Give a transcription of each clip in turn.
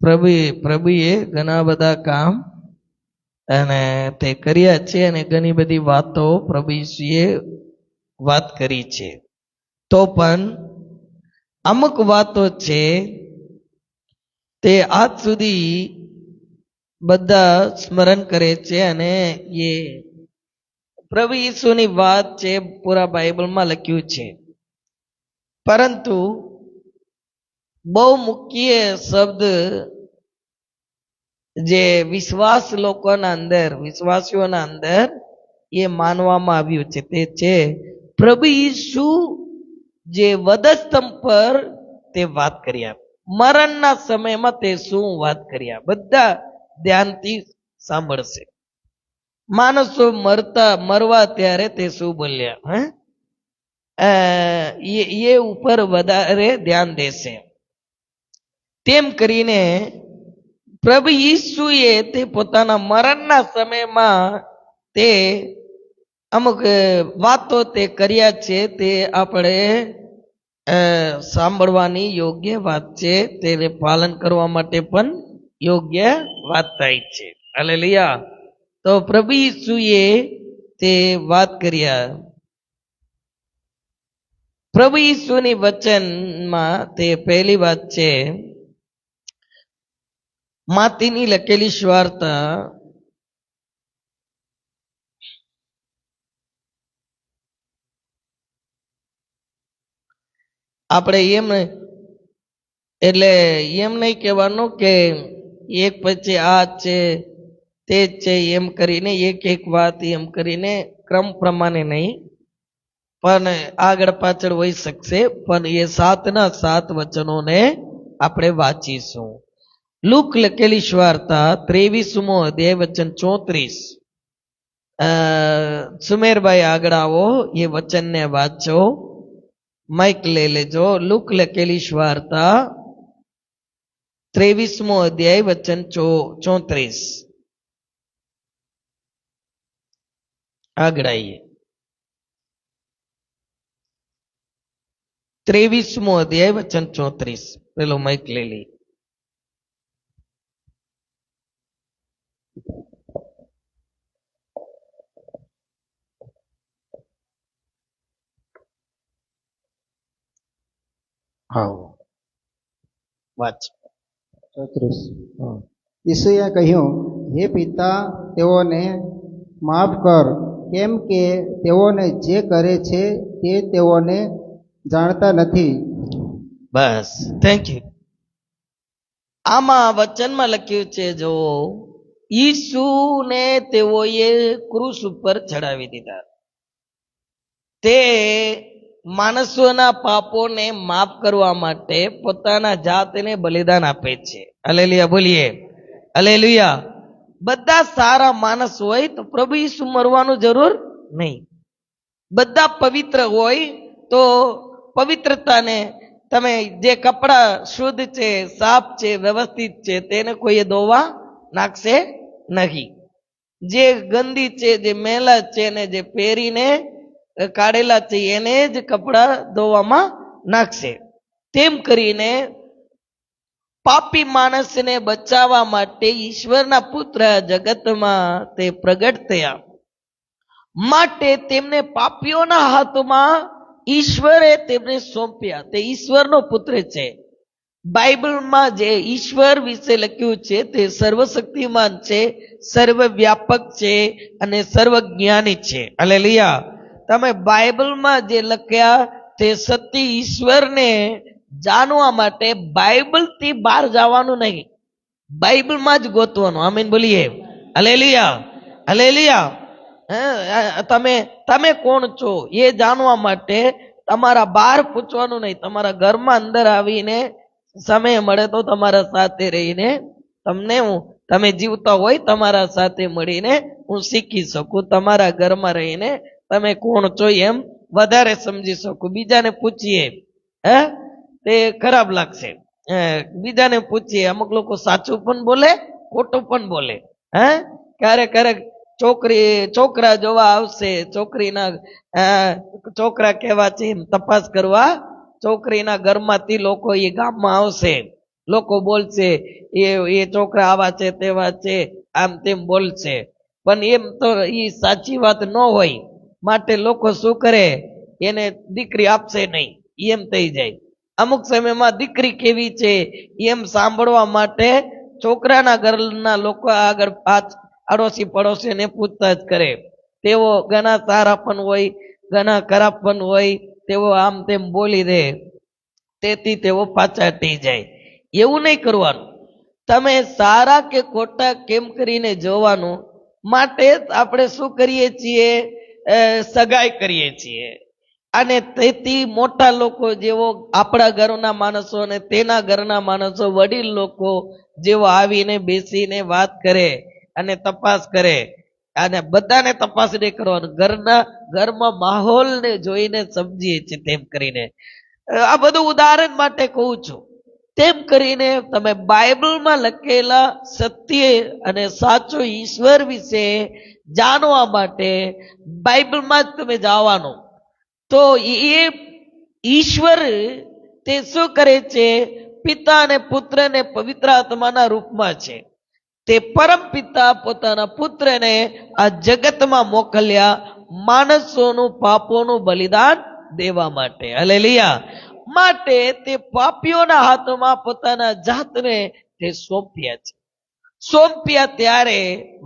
પ્રભુએ ઘણા બધા કામ અને તે કર્યા છે અને ઘણી બધી વાતો પ્રભુ ઈસુએ વાત કરી છે. તો પણ અમુક વાતો છે તે આજ સુધી બધા સ્મરણ કરે છે અને એ પ્રભુ ઈસુની વાત છે, પૂરા બાઇબલમાં લખ્યું છે. પરંતુ બહુ મુખ્ય શબ્દ જે વિશ્વાસ લોકોના અંદર, વિશ્વાસીઓના અંદર એ માનવામાં આવ્યું છે તે છે પ્રભુ ઈસુ જે વધસ્તંભ પર તે વાત કર્યા, મરણના સમયમાં તે શું વાત કર્યા, બધા ધ્યાનથી સાંભળશે. માણસો મરવા ત્યારે તે શું બોલ્યા, એ ઉપર વધારે ધ્યાન દેશે. તેમ કરીને પ્રભુ ઈસુએ તે પોતાના મરણના સમયમાં તે અમુક વાતો તે કર્યા છે, તે આપણે સાંભળવાની યોગ્ય વાત છે, તેને પાલન કરવા માટે પણ યોગ્ય વાત થાય છે. હાલેલુયા. તો પ્રભુ ઈસુએ તે વાત કર્યા. પ્રભુ ઈસુની વચનમાં તે પહેલી વાત છે માતીની લખેલી સુવાર્તા આપણે એમ એટલે એમ નહીં કહેવાનું કે એક પછી આ છે તે જ છે એમ કરીને એક વાત એમ કરીને ક્રમ પ્રમાણે નહીં, પણ આગળ પાછળ હોઈ શકશે, પણ એ 7 વચનોને આપણે વાંચીશું. લુક લખેલી સુવાર્તા 23મો અધ્યાય વચન 34. સુમેરભાઈ આગળ આવો, એ વચનને વાંચો, માઇક લઈ લેજો. લુક લખેલી સુવાર્તા 23મો અધ્યાય વચન 34. આગળ આવીએ. 23મો અધ્યાય વચન 34. પેલો માઇક લઈ લઈએ. વાંચ. 34. ઈસુએ કહ્યું, હે પિતા, તેઓને માફ કર, કેમ કે તેઓને જે કરે છે તે તેઓને જાણતા નથી. બસ, થેન્ક યુ. આમાં વચનમાં લખ્યું છે, જો ઈસુને તેઓએ ક્રૂસ ઉપર ચડાવી દીધા, તે માણસોના પાપોને માફ કરવા માટે પોતાના જાતને બલિદાન આપે છે. હાલેલુયા બોલીએ, હાલેલુયા. બધા સારા માણસ હોય તો પ્રભુ ઈસુ મરવાનું જરૂર નહીં. બધા પવિત્ર હોય તો પવિત્રતાને તમે જે કપડા શુદ્ધ છે, સાફ છે, વ્યવસ્થિત છે, તેને કોઈ ધોવા નાખશે નહીં. જે ગંદી છે, જે મેલા છે ને જે પહેરીને કાઢેલા છે એને જ કપડા ધોવામાં નાખશે. તેમ કરીને પાપી માણસને બચાવવા માટે ઈશ્વરના પુત્ર જગતમાં તે પ્રગટ થયા, માટે તેમને પાપીઓના હાથમાં ઈશ્વરે તેમને સોંપ્યા. તે ઈશ્વરનો પુત્ર છે. બાઇબલમાં જે ઈશ્વર વિશે લખ્યું છે તે સર્વશક્તિમાન છે, સર્વવ્યાપક છે અને સર્વજ્ઞાની છે. હાલેલુયા. તમે બાઇબલમાં જે લખ્યા તે સત્ય ઈશ્વરને જાણવા માટે બાઇબલથી બહાર જવાનું નહીં, બાઇબલમાં જ ગોતવાનું. આમીન બોલીએ, હાલેલુયા, હાલેલુયા. તમે કોણ છો એ જાણવા માટે તમારા બહાર પૂછવાનું નહીં, તમારા ઘરમાં અંદર આવીને સમય મળે તો તમારા સાથે રહીને તમને તમે જીવતા હોય તમારા સાથે મળીને હું શીખી શકું. તમારા ઘરમાં રહીને તમે કોણ છો એમ વધારે સમજી શકું. બીજાને પૂછીએ તે ખરાબ લાગશે. બીજાને પૂછીએ, અમુક લોકો સાચું પણ બોલે, ખોટું પણ બોલે. ક્યારેક છોકરા જોવા આવશે, છોકરા કેવા છે એમ તપાસ કરવા છોકરીના ઘરમાંથી લોકો એ ગામમાં આવશે. લોકો બોલશે એ છોકરા આવા છે તેવા છે આમ તેમ બોલશે, પણ એમ તો એ સાચી વાત ન હોય. માટે લોકો શું કરે, એને દીકરી આપશે નહીં એમ થઈ જાય. અમુક સમયમાં દીકરી કેવી છે એમ સાંભળવા માટે છોકરાના ઘરના લોકો આગળ આડોશી પડોશીને પૂછતાછ કરે. તેઓ ઘણા સારા પણ હોય, ઘણા ખરાબ પણ હોય, તેઓ આમ તેમ બોલી દે, તેથી તેઓ પાછા હટી જાય. એવું નહીં કરવાનું. તમે સારા કે ખોટા કેમ કરીને જોવાનું. માટે આપણે શું કરીએ છીએ, સગાઈ કરીએ છીએ. અને તેથી મોટા લોકો જેવો આપણા ઘરના માણસો અને તેના ઘરના માણસો, વડીલ લોકો જેવો આવીને બેસીને વાત કરે અને તપાસ કરે. અને બધાને તપાસ નહીં કરવાનું, ઘરમાં માહોલને જોઈને સમજીએ છીએ તેમ કરીને. આ બધું ઉદાહરણ માટે કહું છું. તેમ કરીને તમે બાઇબલમાં લખેલા સત્ય અને સાચો ઈશ્વર વિશે જાણવા માટે બાઇબલમાં જ તમે જવાનું. તો એ ઈશ્વર તે શું કરે છે, પિતા અને પુત્ર ને પવિત્ર આત્માના રૂપમાં છે. તે પરમ પિતા પોતાના પુત્રને આ જગતમાં મોકલ્યા માણસોનું પાપોનું બલિદાન દેવા માટે. હાલેલુયા. માટે તે પાપીઓના હાથમાં પોતાના જાતને તે સોંપ્યા છે. સોંપ્યા ત્યારે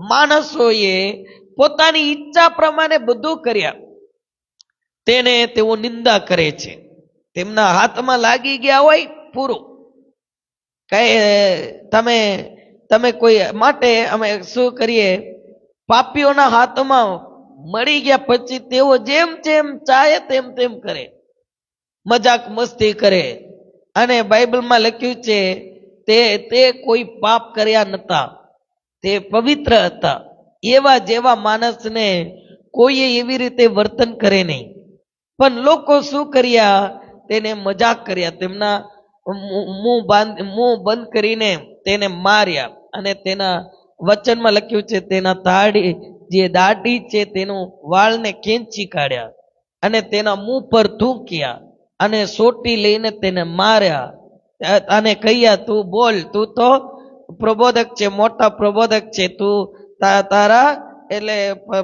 માણસોએ પોતાની ઈચ્છા પ્રમાણે બધું કર્યા. તેને તેઓ નિંદા કરે છે. તેમના હાથમાં લાગી ગયા હોય પૂરું. કઈ તમે કોઈ માટે અમે શું કરીએ, પાપીઓના હાથમાં મળી ગયા પછી તેઓ જેમ જેમ ચાહે તેમ તેમ કરે, મજાક મસ્તી કરે. અને બાઇબલમાં લખ્યું છે તે કોઈ પાપ કર્યા નતા, તે પવિત્ર હતા. એવા જેવા માણસને કોઈએ એવી રીતે વર્તન કરે નહીં. પણ લોકો શું કર્યા, તેને મજાક કર્યા, તેમના મું બંધ કરીને તેને માર્યા. અને તેના વચનમાં લખ્યું છે તેના દાઢી છે તેનું વાળને ખેંચી કાઢ્યા અને તેના મું પર થૂંક્યા અને સોટી લઈને તેને માર્યા અને કહ્યા, તું બોલ, તું તો પ્રબોધક છે, મોટા પ્રબોધક છે, તું તારા એટલે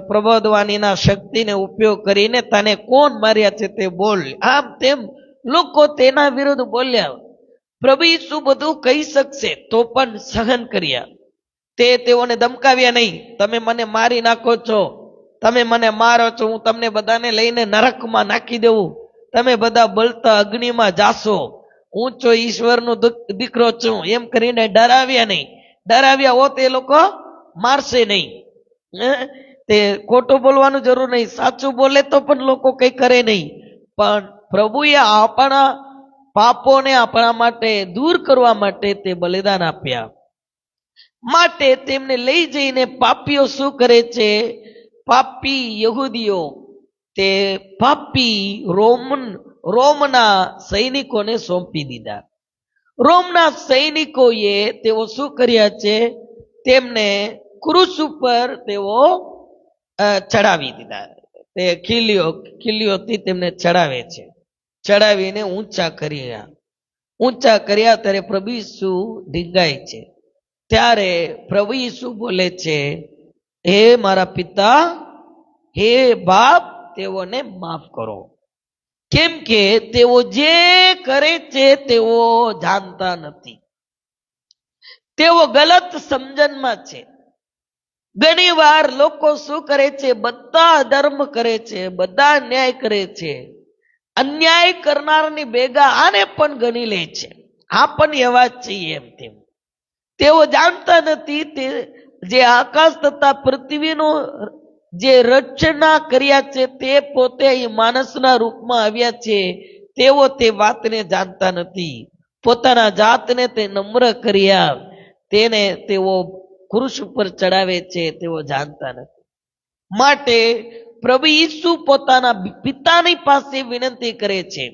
પ્રબોધવાનીના શક્તિને ઉપયોગ કરીને તને કોણ માર્યા છે તે બોલ. આમ તેમ લોકો તેના વિરુદ્ધ બોલ્યા. પ્રભુ ઈસુ બધું કહી શકશે તો પણ સહન કર્યા. તેઓને ધમકાવ્યા નહીં, તમે મને મારી નાખો છો, તમે મને મારો છો, હું તમને બધાને લઈને નરકમાં નાખી દેવું, તમે બધા બળતા અગ્નિમાં જાશો, હું છો ઈશ્વરનો દીકરો છું, એમ કરીને ડરાવ્યા નહીં. ડરાવ્યા હોત એ લોકો મારશે નહીં. તે ખોટું બોલવાનું જરૂર નહીં, સાચું બોલે તો પણ લોકો કઈ કરે નહીં. પણ પ્રભુએ આપણા પાપોને આપણા માટે દૂર કરવા માટે તે બલિદાન આપ્યા. માટે તેમને લઈ જઈને પાપીઓ શું કરે છે, પાપી યહૂદીઓ તે પાપી રોમના સૈનિકોને સોંપી દીધા. રોમના સૈનિકોએ તેઓ શું કર્યા છે, તેમને ક્રૂસ ઉપર તેઓ ચડાવી દીધા. તે ખીલીઓથી તેમને ચડાવે છે. ચડાવીને ઊંચા કર્યા ત્યારે પ્રભુ ઈસુ ઢીંગાય છે. ત્યારે પ્રભુ ઈસુ બોલે છે, હે મારા પિતા, હે બાપ, તેઓને માફ કરો, કેમ કે તેઓ જે કરે છે તેઓ જાણતા નથી. તેઓ ગલત સમજણમાં છે. ઘણી વાર લોકો શું કરે છે, બધા ધર્મ કરે છે, બધા ન્યાય કરે છે, અન્યાય કરનારની ભેગા આને પણ ગણી લે છે, આ પણ એવા જ છીએ એમ તેમ. તેઓ જાણતા નથી તે જે આકાશ તથા પૃથ્વીનું જે રચના કર્યા છે તે પોતે માણસના રૂપમાં આવ્યા છે. તેઓ તે વાતને જાણતા નથી. પોતાના જાતને તે નમ્ર કર્યા, તેને તેઓ ક્રૂસ ઉપર ચડાવે છે, તેઓ જાણતા નથી. માટે પ્રભુ ઈસુ પોતાના પિતાની પાસે વિનંતી કરે છે.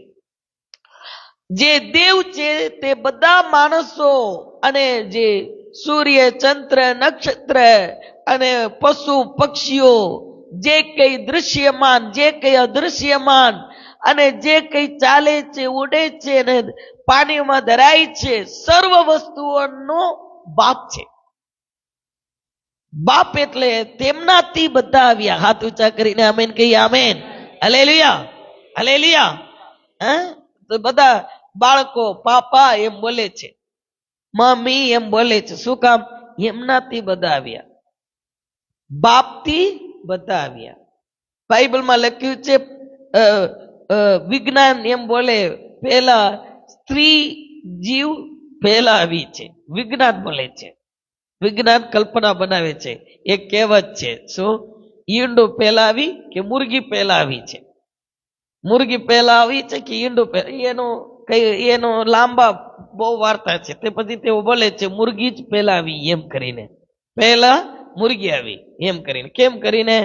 જે દેવ છે તે બધા માણસો અને જે સૂર્ય, ચંદ્ર, નક્ષત્ર અને પશુ પક્ષીઓ, જે કઈ દૃશ્યમાન જે કઈ અદૃશ્યમાન અને જે કંઈ ચાલે છે, ઉડે છે અને પાણીમાં ધરાય છે, સર્વ વસ્તુઓનો બાપ છે. બાપ એટલે તેમનાથી બધા આવ્યા. હાથ ઊંચા કરીને આમેન કહીએ. Amen, hallelujah, hallelujah. તો બધા બાળકો પાપા એમ બોલે છે, મમ્મી એમ બોલે છે. શું કામ? એમનાથી બધા આવ્યા, બાપથી બધા આવ્યા. બાઇબલમાં લખ્યું છે વિજ્ઞાન એમ બોલે, પહેલા સ્ત્રી જીવ પહેલા આવી છે. વિજ્ઞાન બોલે છે, વિજ્ઞાન કલ્પના બનાવે છે. એક કહેવત છે, શું? ઈંડો પહેલા આવી કે મુરગી પહેલા આવી છે? મુરગી પહેલા આવી છે કે ઈંડો પહેલા? એનો લાંબા બહુ વાર્તા છે. તે પછી તેઓ બોલે છે મુરગી જ પહેલા આવી એમ કરીને, પહેલા મુરગી આવી એમ કરીને. કેમ કરીને?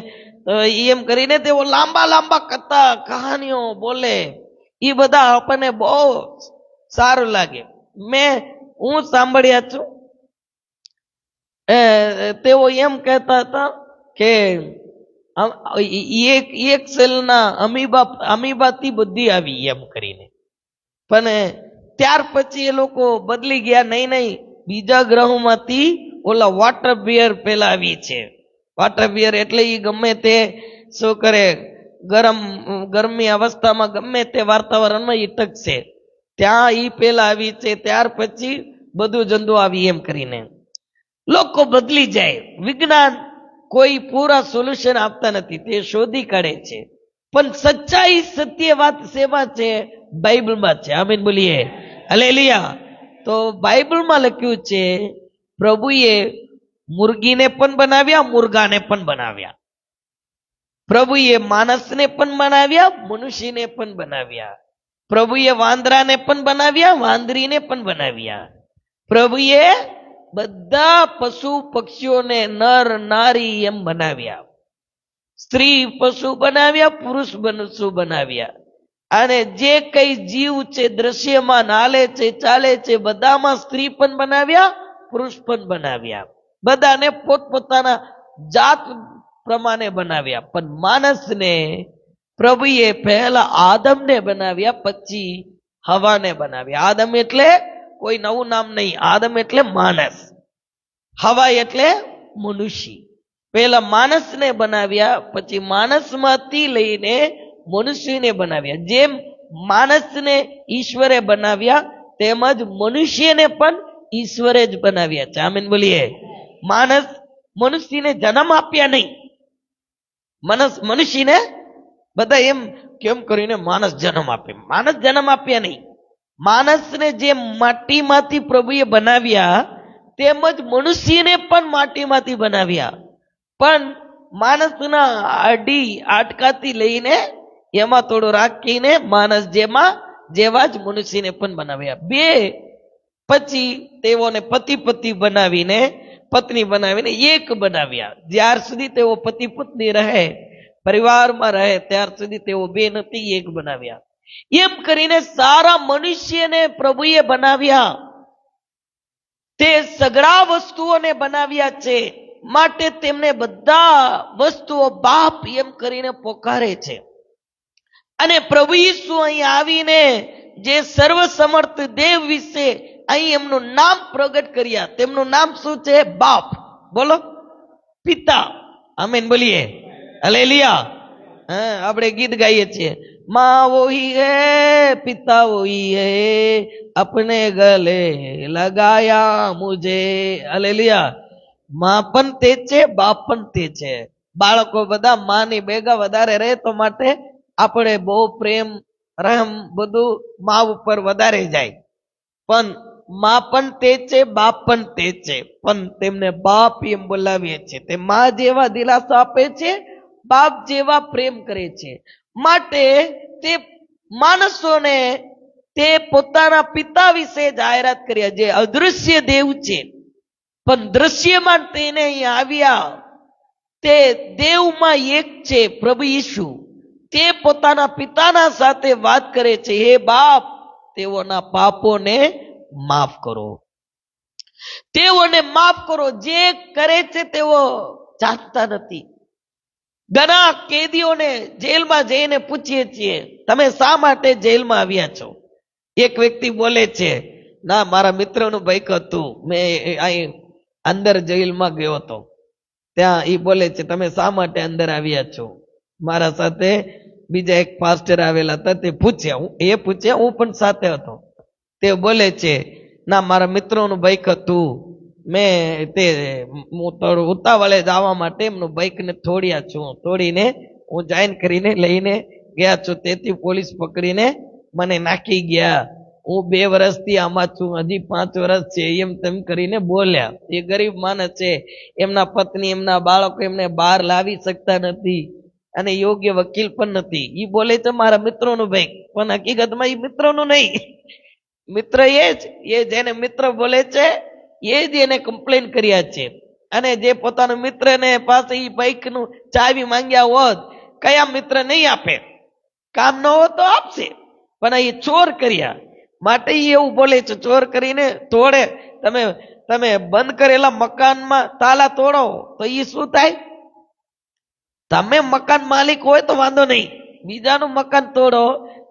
એમ કરીને તેઓ લાંબા લાંબા કથા કહાનીઓ બોલે. એ બધા આપણને બહુ સારું લાગે. હું સાંભળ્યા છું. તેઓ એમ કહેતા હતા કે એક સેલના અમીબાથી બધી આવી એમ કરીને. પણ ત્યાર પછી એ લોકો બદલી ગયા. નહીં, બીજા ગ્રહોમાંથી ઓલા વોટર બિયર પેલા આવી છે. વોટર બિયર એટલે એ ગમે તે શું કરે, ગરમી અવસ્થામાં ગમે તે વાતાવરણમાં ઈ ટકશે. ત્યાં ઈ પેલા આવી છે, ત્યાર પછી બધું જંતુ આવી એમ કરીને લોકો બદલી જાય. વિજ્ઞાન કોઈ પૂરા સોલ્યુશન આપતા નથી, તે શોધી કાઢે છે. પણ સચ્ચાઈ, સત્ય વાત શેમાં છે? બાઇબલમાં છે. આમીન બોલીએ, હાલેલુયા. તો બાઇબલમાં લખ્યું છે પ્રભુએ મુર્ગીને પણ બનાવ્યા, મુર્ગાને પણ બનાવ્યા. પ્રભુએ માણસને પણ બનાવ્યા, મનુષ્યને પણ બનાવ્યા. પ્રભુએ વાંદરાને પણ બનાવ્યા, વાંદરીને પણ બનાવ્યા. પ્રભુએ બધા પશુ પક્ષીઓને નર નારી એમ બનાવ્યા. સ્ત્રી પશુ બનાવ્યા, પુરુષ પશુ બનાવ્યા. અને જે કઈ જીવ છે, દ્રશ્યમાં હાલે છે, ચાલે છે, બધામાં સ્ત્રી પણ બનાવ્યા, પુરુષ પણ બનાવ્યા. બધાને પોતપોતાના જાત પ્રમાણે બનાવ્યા. પણ માણસને પ્રભુએ પહેલા આદમને બનાવ્યા, પછી હવાને બનાવ્યા. આદમ એટલે કોઈ નવું નામ નહીં. આદમ એટલે માણસ, હવા એટલે મનુષ્ય. પહેલા માણસને બનાવ્યા, પછી માણસમાંથી લઈને મનુષ્યને બનાવ્યા. જેમ માણસને ઈશ્વરે બનાવ્યા, તેમજ મનુષ્યને પણ ઈશ્વરે જ બનાવ્યા છે. આમીન બોલીએ. મનુષ્યને જન્મ આપ્યા નહીં. મનુષ્યને બધા એમ કેમ કરીને માણસ જન્મ આપે? માણસ જન્મ આપ્યા નહીં. માણસને જે માટીમાંથી પ્રભુએ બનાવ્યા, તેમજ મનુષ્યને પણ માટીમાંથી બનાવ્યા. પણ માણસના હાડકાથી લઈને એમાં થોડું રાખીને માણસ જેવા જ મનુષ્યને પણ બનાવ્યા. બે પછી તેઓને પતિ બનાવીને, પત્ની બનાવીને એક બનાવ્યા. જ્યાર સુધી તેઓ પતિ પત્ની રહે, પરિવારમાં રહે, ત્યાર સુધી તેઓ બે નથી, એક બનાવ્યા. એમ કરીને સારા મનુષ્યને પ્રભુએ બનાવ્યા. તે સગળા વસ્તુઓને બનાવ્યા છે. માટે તેમને બધા વસ્તુઓ બાપ એમ કરીને પોકારે છે. અને પ્રભુ ઈસુ અહીં આવીને જે સર્વસમર્થ દેવ વિશે અહીં એમનું નામ પ્રગટ કર્યા. તેમનું નામ શું છે? બાપ. બોલો, પિતા. આમીન બોલીએ, હાલેલુયા. આપણે ગીત ગાઈએ છીએ, माँ वही है पिता वही है अपने गले लगाया मुझे. હાલેલુયા. માં પણ તે છે, બાપ પણ તે છે. બાળકો બધા માની ભેગા વધારે રહે તો માટે આપણે બહુ પ્રેમ રહેમ બધું મા ઉપર વધારે જાય. પણ માં પણ તે છે, બાપ પણ તે છે, પણ તેમને બાપ એમ બોલાવીએ છીએ. તે માં જેવા દિલાસો આપે છે, બાપ જેવા પ્રેમ કરે છે. માટે તે માણસોને તે પોતાના પિતા વિશે જાહેરાત કર્યા, જે અદૃશ્ય દેવ છે પણ દ્રશ્યમાં તેને અહીં આવ્યા. તે દેવમાં એક છે, પ્રભુ ઈસુ. તે પોતાના પિતાના સાથે વાત કરે છે, હે બાપ, તેઓના પાપોને માફ કરો, તેઓને માફ કરો. જે કરે છે તેઓ જાણતા નથી. ઘણા કેદીઓને જેલમાં જઈને પૂછીએ છીએ, તમે શા માટે જેલમાં આવ્યા છો? એક વ્યક્તિ બોલે છે, ના મારા મિત્રનું બાઈક હતું, મેં અહીં અંદર જેલમાં ગયો હતો. ત્યાં એ બોલે છે, તમે શા માટે અંદર આવ્યા છો? મારા સાથે બીજા એક પાસ્ટર આવેલા હતા, તે પૂછ્યા, હું પણ સાથે હતો. તે બોલે છે, ના મારા મિત્રોનું બાઈક હતું, મેં હું થોડું ઉતાવળે જવા માટે એમનું બાઈકને તોડીને હું જાઈન કરીને લઈને ગયા છું, તેથી પોલીસ પકડીને મને નાખી ગયા. હું 2 વર્ષથી આમાં છું, હજી 5 વર્ષ છે, એમ તેમ કરીને બોલ્યા. એ ગરીબ માણસ છે, એમના પત્ની એમના બાળકો એમને બહાર લાવી શકતા નથી અને યોગ્ય વકીલ પણ નથી. એ બોલે છે મારા મિત્રોનું બાઈક, પણ હકીકતમાં એ મિત્રોનું નહીં. મિત્ર એ જેને મિત્ર બોલે છે એ જ એને કમ્પ્લેન કર્યા છે. અને જે પોતાના મિત્રને પાસે એ બાઈકનું ચાવી માંગ્યા હોત, કયા મિત્ર નહીં આપે? કામ ન હોય તો આપશે, પણ એ ચોર કર્યા માટે એવું બોલે છે, ચોર કરીને તોડે. તમે બંધ કરેલા મકાનમાં તાલા તોડો તો એ શું થાય? તમે મકાન માલિક હોય તો વાંધો નહીં, બીજાનું મકાન તોડો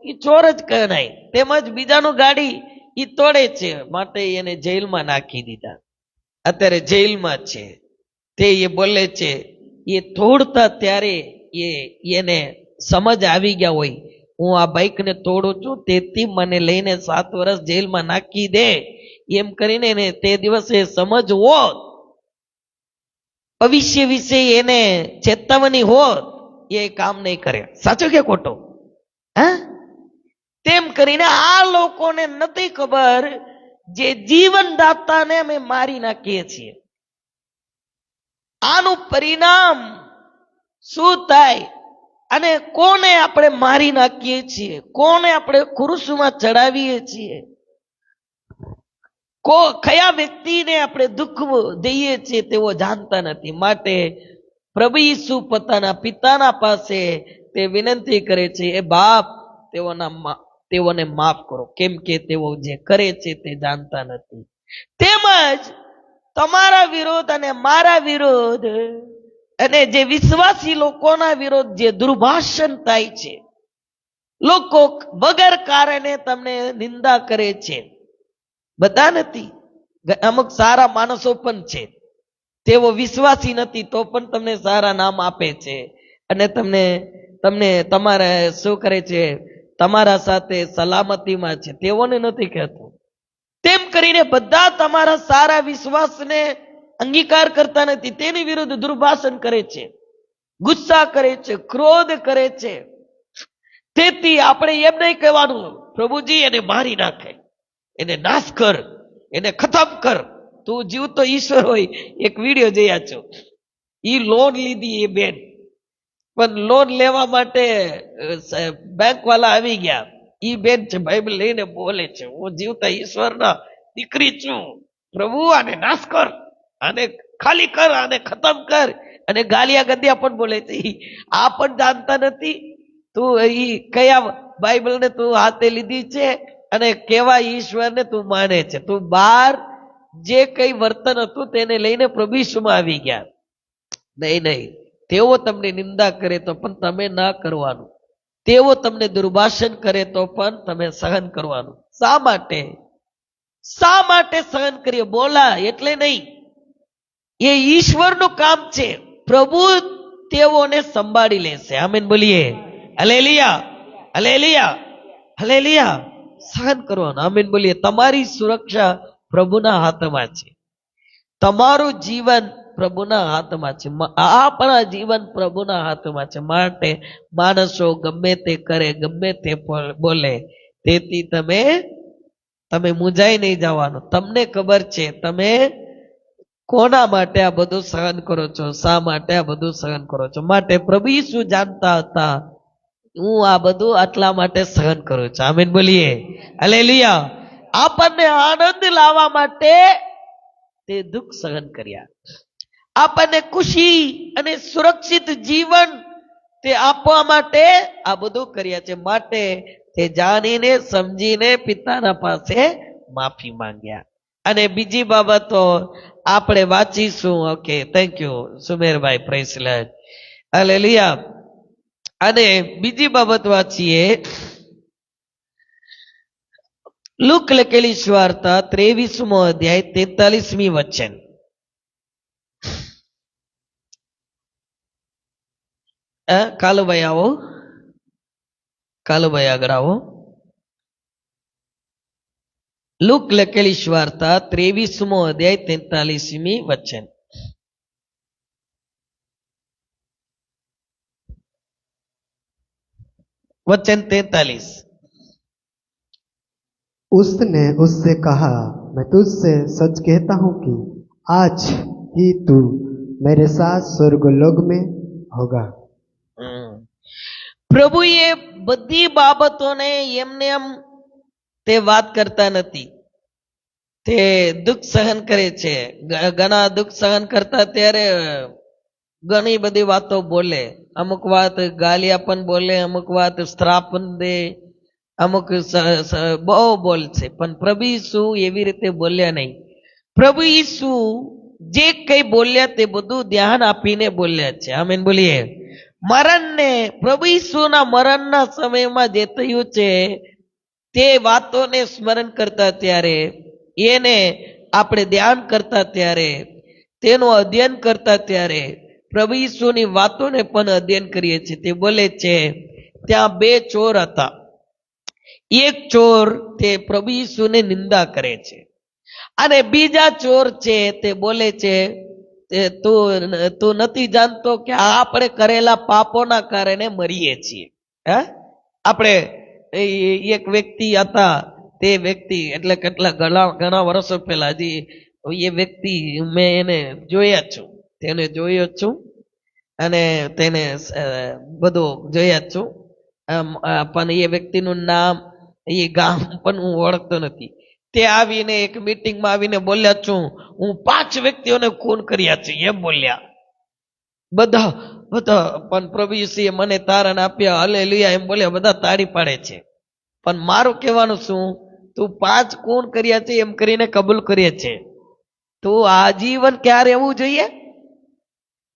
એ ચોર જ કહેવાય. તેમજ બીજાનું ગાડી એ તોડે છે, માટે એને જેલમાં નાખી દીધા. અત્યારે જેલમાં છે. તે એ બોલે છે, એ તોડતા ત્યારે એને સમજ આવી ગયા હોય, હું આ બાઈકને તોડું છું, તેથી મને લઈને 7 વર્ષ જેલમાં નાખી દે, એમ કરીને એને તે દિવસે સમજ હોત, ભવિષ્ય વિશે એને ચેતવણી હોત, એ કામ નહીં કરે. સાચું કે ખોટું? હા, તેમ કરીને આ લોકોને નથી ખબર, જે જીવનદાતાને અમે મારી નાખીએ છીએ, આનું પરિણામ શું થાય અને કોને આપણે મારી નાખીએ છીએ, કોને આપણે ક્રૂસમાં ચડાવીએ છીએ, કયા વ્યક્તિને આપણે દુઃખ દઈએ છીએ તેઓ જાણતા નથી. માટે પ્રભુ ઈસુ પોતાના પિતાના પાસે તે વિનંતી કરે છે, એ બાપ તેઓને માફ કરો, કેમ કે તેઓ જે કરે છે તે જાણતા નથી. તેમજ તમારા વિરોધ અને મારા વિરોધ અને જે વિશ્વાસી લોકોના વિરોધ જે દુર્ભાષણ થાય છે, લોકો વગર કારણે તમને નિંદા કરે છે. બધા નથી, અમુક સારા માણસો પણ છે, તેઓ વિશ્વાસી નથી તો પણ તમને સારા નામ આપે છે અને તમને તમારા શું કરે છે, તમારા સાથે સલામતીમાં છે, તેઓને નથી કહેતું. તેમ કરીને બધા તમારા સારા વિશ્વાસને અંગીકાર કરતા નથી, તેની વિરુદ્ધ દુર્ભાષણ કરે છે, ગુસ્સા કરે છે, ક્રોધ કરે છે. તેથી આપણે એમ નહીં કહેવાનું, પ્રભુજી એને મારી નાખે, એને નાશ કર, એને ખતમ કર, તું જીવતો ઈશ્વર હોય. એક વિડીયો જોયા છો, ઈ લોન લીધી એ બેન, પણ લોન લેવા માટે બેંક વાળા આવી ગયા. ઈ બેન છે, બાઇબલ લઈને બોલે છે, હું જીવતા ઈશ્વરના દીકરી છું, પ્રભુ આને નાશ કર, આને ખાલી કર, આને ખતમ કર, અને ગાલિયા ગદ્યા પણ બોલે છે. આ પણ જાણતા નથી તું ઈ કયા બાઇબલને તું હાથે લીધી છે અને કેવા ઈશ્વરને તું માને છે. તું બહાર જે કઈ વર્તન હતું તેને લઈને પ્રભુ ઈસુમાં આવી ગયા. નહીં, તેઓ તમને નિંદા કરે તો પણ તમે ના કરવાનું, તેઓ તમને દુર્ભાષણ કરે તો પણ તમે સહન કરવાનું. શા માટે સહન કરીએ? બોલા એટલે નહીં, એ ઈશ્વરનું કામ છે. પ્રભુ તેઓને સંભાળી લેશે. આમીન બોલીએ. Hallelujah, hallelujah, hallelujah. સહન કરવાનું. આમીન બોલીએ. તમારી સુરક્ષા પ્રભુના હાથમાં છે, તમારું જીવન પ્રભુના હાથમાં છે, આપણા જીવન પ્રભુના હાથમાં છે. માટે માણસો ગમે તે કરે, ગમે તે બોલે, તેથી તમે મૂંઝાઈ નહીં જવાનું. તમને ખબર છે તમે કોના માટે આ બધું સહન કરો છો, શા માટે આ બધું સહન કરો છો. માટે પ્રભુ ઈસુ જાણતા હતા, હું આ બધું આટલા માટે સહન કરું છું. આમીન બોલીએ. હાલેલુયા. આપણને આનંદ લાવવા માટે તે દુઃખ સહન કર્યા, આપણને ખુશી અને સુરક્ષિત જીવન તે આપવા માટે આ બધું કર્યા છે. માટે તે જાણીને સમજીને પિતાના પાસે માફી માંગ્યા. અને બીજી બાબતો આપણે વાંચીશું. ઓકે, થેન્ક યુ સુમેરભાઈ, પ્રેઝ ધ લોર્ડ. હાલેલુયા. અને બીજી બાબત વાંચીએ, લુક લખેલી સુવાર્તા 23મો અધ્યાય 43મી વચન. કાલુભાઈ આવો, કાલુભાઈ આગળ આવો. લુક લખેલી સુવાર્તા 23મો અધ્યાય 43મી વચન. वचन 43। उसने उससे कहा, मैं तुझसे सच कहता हूं कि आज ही तू मेरे साथ स्वर्गलोक में होगा। પ્રભુએ બધી બાબતોને એમને એમ તે વાત કરતા નથી. તે દુઃખ સહન કરે છે. ઘણા દુઃખ સહન કરતા ત્યારે ઘણી બધી વાતો બોલે. અમુક વાત ગાલિયા પણ બોલે, અમુક વાત શ્રાપ પણ દે, અમુક બહુ બોલશે. પણ પ્રભુ ઈસુ એવી રીતે બોલ્યા નહીં. પ્રભુ ઈસુ જે કઈ બોલ્યા તે બધું ધ્યાન આપીને બોલ્યા છે. આમેન બોલીએ. મરણને, પ્રભુ ઈસુના મરણના સમયમાં જે થયું છે તે વાતોને સ્મરણ કરતા ત્યારે, એને આપણે ધ્યાન કરતા ત્યારે, તેનું અધ્યયન કરતા ત્યારે પ્રભુ ઈસુની વાતોને પણ અધ્યયન કરીએ છીએ. તે બોલે છે, ત્યાં બે ચોર હતા. એક ચોર તે પ્રભુ ઈસુને નિંદા કરે છે, અને બીજા ચોર છે તે બોલે છે, તું નથી જાણતો કે આપણે કરેલા પાપોના કારણે મરીએ છીએ. આપણે એક વ્યક્તિ હતા, તે વ્યક્તિ એટલે કેટલા ઘણા વર્ષો પહેલા, હજી એ વ્યક્તિ મેં એને જોયા છું, તેને જોયો છું અને તેને બધું જોયા છું. પણ એ વ્યક્તિનું નામ, એ ગામ પણ હું ઓળખતો નથી. તે આવીને એક મીટિંગમાં આવીને બોલ્યા છું, હું 5 વ્યક્તિઓને ખૂન કર્યા છે એમ બોલ્યા. બધા પણ પ્રભુ ઈસુએ મને તારણ આપ્યા, હાલેલુયા એમ બોલ્યા. બધા તાળી પાડે છે. પણ મારું કહેવાનું શું, તું 5 ખૂન કર્યા છે એમ કરીને કબૂલ કરીએ છે, તું આજીવન ક્યાં રહેવું જોઈએ?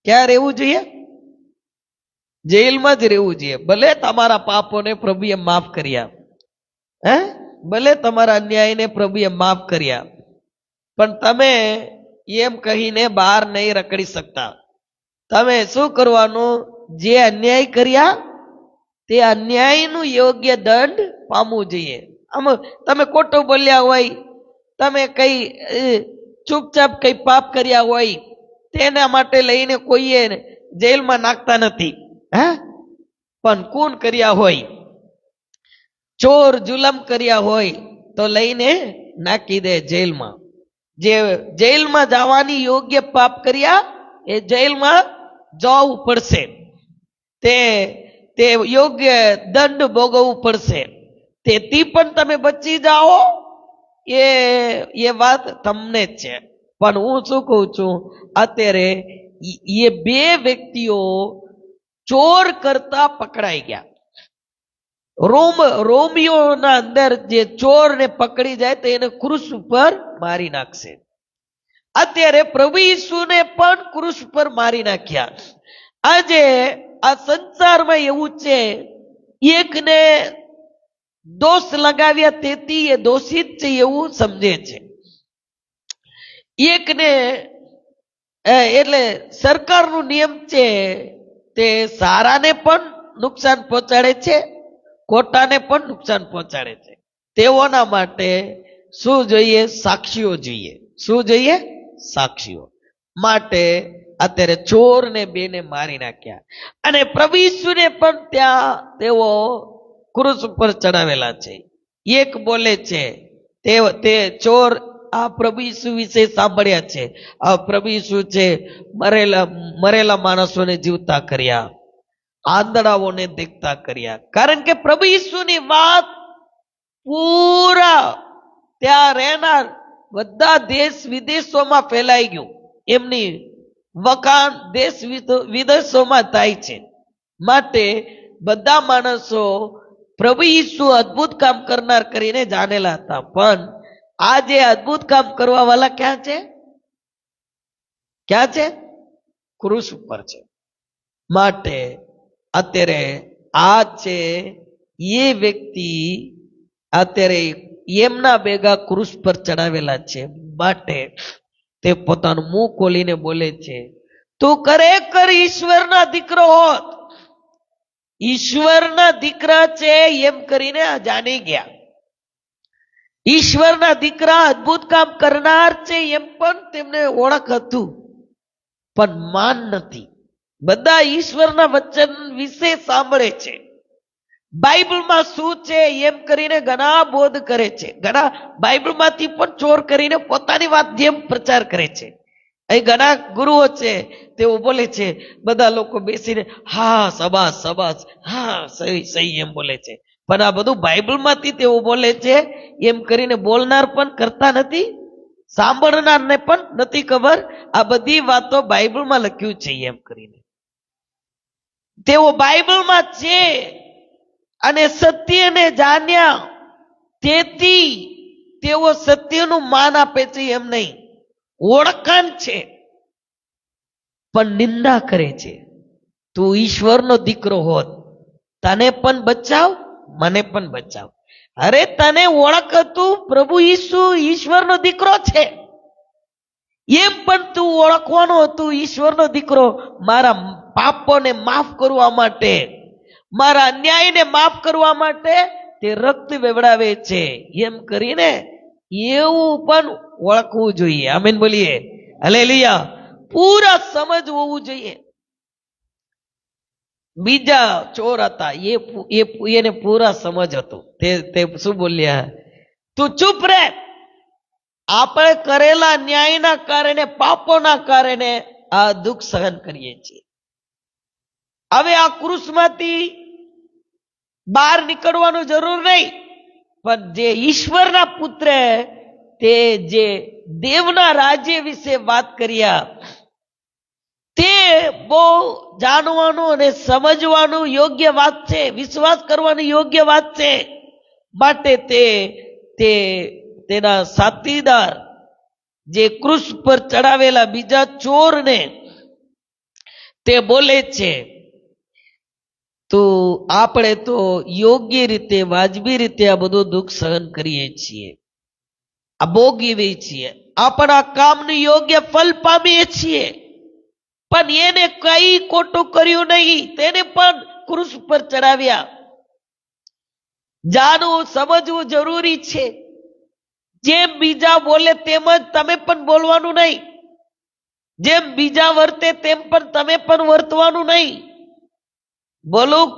ક્યાં રહેવું જોઈએ? જેલમાં જ રહેવું જોઈએ. ભલે તમારા પાપોને પ્રભુએ માફ કર્યા, ભલે તમારા અન્યાયને પ્રભુએ માફ કર્યા, પણ તમે એમ કહીને બહાર નહીં રખડી શકતા. તમે શું કરવાનું? જે અન્યાય કર્યા તે અન્યાયનું યોગ્ય દંડ પામવું જોઈએ. આમ તમે ખોટું બોલ્યા હોય, તમે કઈ ચૂપચાપ કઈ પાપ કર્યા હોય, તેના માટે લઈને કોઈએ જેલમાં નાખતા નથી. પણ ખૂન કર્યા હોય, ચોર જુલમ કર્યા હોય તો લઈને નાખી દે જેલમાં. જે જેલમાં જવાની યોગ્ય પાપ કર્યા એ જેલમાં જવું પડશે. તે યોગ્ય દંડ ભોગવવું પડશે. તેથી પણ તમે બચી જાઓ એ વાત તમને જ છે. પણ હું શું કહું છું, અત્યારે એ 2 વ્યક્તિઓ ચોર કરતા પકડાઈ ગયા. રોમિયોના અંદર જે ચોરને પકડી જાય તો એને ક્રૂસ ઉપર મારી નાખશે. અત્યારે પ્રભુ ઈસુને પણ ક્રૂસ ઉપર મારી નાખ્યા. આજે આ સંસારમાં એવું છે, એકને દોષ લગાવ્યા તેથી એ દોષિત છે એવું સમજે છે. એકને એટલે સરકારનો નિયમ છે, તે સારાને પણ નુકસાન પહોંચાડે છે, ખોટાને પણ નુકસાન પહોંચાડે છે. તેઓના માટે શું જોઈએ? સાક્ષીઓ જોઈએ. શું જોઈએ? સાક્ષીઓ. માટે અત્યારે ચોર ને 2 ને મારી નાખ્યા. અને પ્રભુ ઈસુને પણ ત્યાં તેઓ ક્રૂસ ઉપર ચડાવેલા છે. એક બોલે છે, તે ચોર આ પ્રભુ ઈસુ વિશે સાંભળ્યા છે. આ પ્રભુ ઈસુ છે મરેલા માણસોને જીવતા કર્યા, આંધળાઓને દેખતા કર્યા. કારણ કે પ્રભુ ઈસુની વાત પૂરા ત્યાં રહેનાર બધા દેશ વિદેશોમાં ફેલાઈ ગયું. એમની વખાણ દેશ વિદેશોમાં થાય છે. માટે બધા માણસો પ્રભુ ઈસુ અદ્ભુત કામ કરનાર કરીને જાણેલા હતા. પણ આજે અદ્ભુત કામ કરવા વાળા ક્યાં છે? ક્યાં છે? ક્રૂસ ઉપર છે. માટે અત્યારે આ છે એ વ્યક્તિ અત્યારે એમના ભેગા ક્રૂસ પર ચડાવેલા છે, માટે તે પોતાનું મુંહ ખોલીને બોલે છે, તું ખરેખર ઈશ્વરના દીકરો હોત, ઈશ્વરના દીકરા છે એમ કરીને જાણી ગયા. ઈશ્વરના દીકરા અદ્ભુત કામ કરનાર છે એમ પણ તેમને ઓળખ હતું, પણ માન નથી. બધા ઈશ્વરના વચન વિશે સાંભળે છે, બાઇબલમાં શું છે એમ કરીને ઘણા બોધ કરે છે, ઘણા બાઇબલમાંથી પણ ચોર કરીને પોતાની વાત જેમ પ્રચાર કરે છે. અહીં ઘણા ગુરુઓ છે, તેઓ બોલે છે, બધા લોકો બેસીને હા સબાસ સબાસ, હા સહી સહી એમ બોલે છે, પણ આ બધું બાઇબલમાંથી તેઓ બોલે છે એમ કરીને બોલનાર પણ કરતા નથી, સાંભળનારને પણ નથી ખબર આ બધી વાતો બાઇબલમાં લખ્યું છે એમ કરીને. તેઓ બાઇબલમાં છે અને સત્યને જાણ્યા, તેથી તેઓ સત્યનું માન આપે છે એમ નહીં, ઓળખાણ છે પણ નિંદા કરે છે. તું ઈશ્વરનો દીકરો હોત, તને પણ બચાવ, મને પણ બચાવ. અરે તને ઓળખ હતું પ્રભુ ઈસુ ઈશ્વરનો દીકરો છે, એમ પણ તું ઓળખવાનું હતું ઈશ્વરનો દીકરો મારા પાપોને માફ કરવા માટે, મારા અન્યાયને માફ કરવા માટે તે રક્ત વેવડાવે છે એમ કરીને એવું પણ ઓળખવું જોઈએ. આમીન બોલીએ, હાલેલુયા. પૂરા સમજ હોવું જોઈએ. બીજા ચોર હતા, એને પૂરા સમજ હતું. તે શું બોલ્યા, તું ચૂપ રહે, આપણે કરેલા ન્યાયના કારણે, પાપોના કારણે આ દુઃખ સહન કરીએ છીએ. હવે આ ક્રૂસમાંથી બહાર નીકળવાનું જરૂર નહીં, પણ જે ઈશ્વરના પુત્ર તે જે દેવના રાજ્ય વિશે વાત કર્યા, તે બહુ જાણવાનું અને સમજવાનું યોગ્ય વાત છે, વિશ્વાસ કરવાની યોગ્ય વાત છે. માટે તેના સાથીદાર જે ક્રૂસ પર ચડાવેલા બીજા ચોરને તે બોલે છે, તો આપણે તો યોગ્ય રીતે, વાજબી રીતે આ બધું દુઃખ સહન કરીએ છીએ, આ ભોગવીએ છીએ, આપણા કામનું યોગ્ય ફલ પામીએ છીએ, પણ એને કઈ ખોટું કર્યું નહીં, તેને પણ ક્રૂસ પર ચડાવ્યા. જાણવું, સમજવું જરૂરી છે. જેમ બીજા બોલે તેમ જ તમે પણ બોલવાનું નહીં, જેમ બીજા વર્તે તેમ પણ તમે પણ વર્તવાનું નહીં. બોલું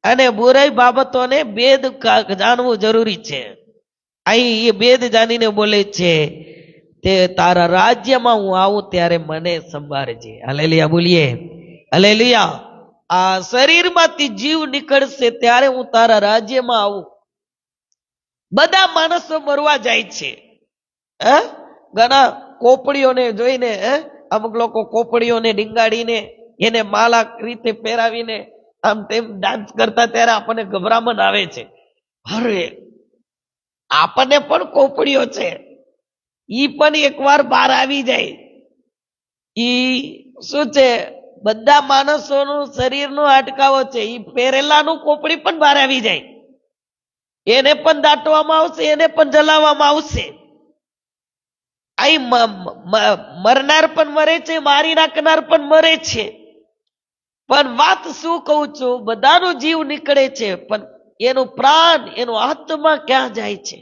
અને બુરાઈ બાબતોને ભેદ જાણવું જરૂરી છે. અહીં એ ભેદ જાણીને બોલે છે, તે તારા રાજ્યમાં હું આવું ત્યારે મને સંભાળજે. હાલેલુયા બોલીએ, હાલેલુયા. આ શરીરમાંથી જીવ નીકળશે ત્યારે હું તારા રાજ્યમાં આવું. બધા માણસો મરવા જાય છે. ઘણા કોપડીઓને જોઈને, અમુક લોકો કોપડીઓને ડીંગાડીને એને માલા રીતે પહેરાવીને આમ તેમ ડાન્સ કરતા ત્યારે આપણને ગભરામણ આવે છે. અરે આપણને પણ કોપડીઓ છે, ઈ પણ એકવાર બહાર આવી જાય. ઈ શું છે, બધા માણસોનું શરીરનું અટકાવો છે, ઈ પહેરેલાનું કોપડી પણ બહાર આવી જાય. એને પણ દાટવામાં આવશે, એને પણ જલાવવામાં આવશે. અહીં મરનાર પણ મરે છે, મારી નાખનાર પણ મરે છે. પણ વાત શું કહું છું, બધાનો જીવ નીકળે છે, પણ એનું પ્રાણ, એનો આત્મા ક્યાં જાય છે?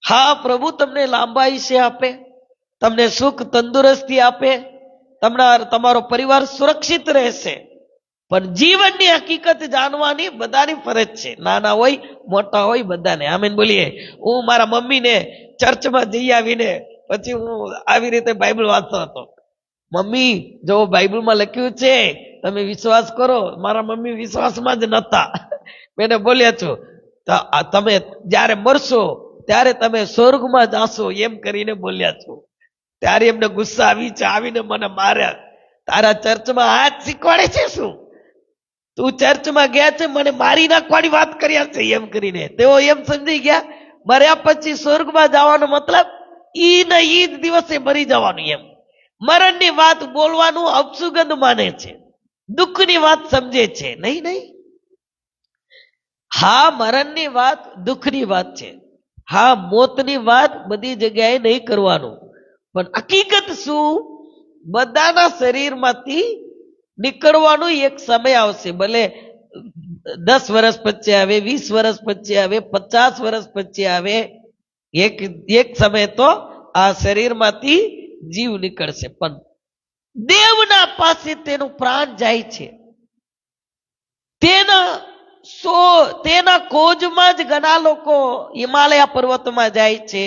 હા, પ્રભુ તમને લાંબા આયુષ્ય આપે, તમને સુખ તંદુરસ્તી આપે, તમારો પરિવાર સુરક્ષિત રહેશે, પણ જીવનની હકીકત જાણવાની બધાની ફરજ છે, નાના હોય મોટા હોય બધાને. આમીન બોલીએ. હું મારા મમ્મીને ચર્ચમાં જઈ આવીને પછી હું આવી રીતે બાઇબલ વાંચતો હતો. મમ્મી, જો બાઇબલમાં લખ્યું છે તમે વિશ્વાસ કરો. મારા મમ્મી વિશ્વાસમાં જ નતા. મેને બોલ્યા છું, તમે જ્યારે મરશો ત્યારે તમે સ્વર્ગમાં જાશો એમ કરીને બોલ્યા છો. ત્યારે એમને ગુસ્સા આવીને મને માર્યા. તારા ચર્ચમાં હાથ શીખવાડે છે શું? તું ચર્ચમાં ગયા છે, મને મારી નાખવાની વાત કર્યા છે એમ કરીને. તેઓ એમ સમજી ગયા મર્યા પછી સ્વર્ગમાં જવાનો મતલબ ઈ ને ઈ જ દિવસે મરી જવાનું એમ. મરણની વાત બોલવાનું અપશુગંધ માને છે. દુઃખની વાત સમજે છે. નહીં નહીં, હા મરણની વાત દુઃખની વાત છે, હા મોતની વાત બધી જગ્યાએ નહીં કરવાનું, પણ હકીકત શું, બધાના શરીરમાંથી નીકળવાનું એક સમય આવશે. ભલે 10 વર્ષ પછી આવે, 20 વર્ષ પછી આવે, 50 વર્ષ પછી આવે, એક સમય તો આ શરીરમાંથી જીવ નીકળશે. પણ દેવના પાસે તેનું પ્રાણ જાય છે. તેના ખોજમાં જ ઘણા લોકો હિમાલય પર્વતમાં જાય છે,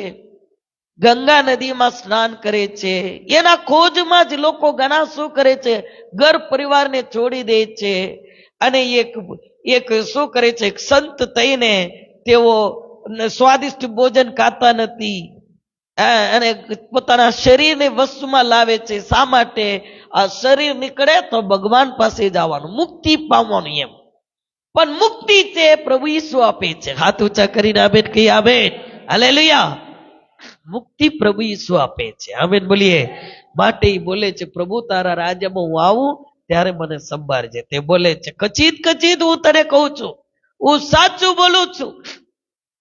ગંગા નદીમાં સ્નાન કરે છે. એના ખોજમાં જ લોકો ઘણા શું કરે છે, ઘર પરિવારને છોડી દે છે અને એક શું કરે છે, એક સંત થઈને તેઓ સ્વાદિષ્ટ ભોજન ખાતા નથી અને પોતાના શરીરને વશમાં લાવે છે. શા માટે? આ શરીર નીકળે તો ભગવાન પાસે જવાનું, મુક્તિ પામવાનું એમ. પણ મુક્તિ છે પ્રભુ ઈસુ આપે છે. હાથ ઊંચા કરીને આમેન કહી આમેન, હાલેલુયા. મુક્તિ પ્રભુ ઈસુ આપે છે. આમેન બોલીએ. માટે એ બોલે છે, પ્રભુ તારા રાજ્યમાં હું આવું ત્યારે મને સંભાળજે. તે બોલે છે, કચિત કચિત હું તને કહું છું, હું સાચું બોલું છું,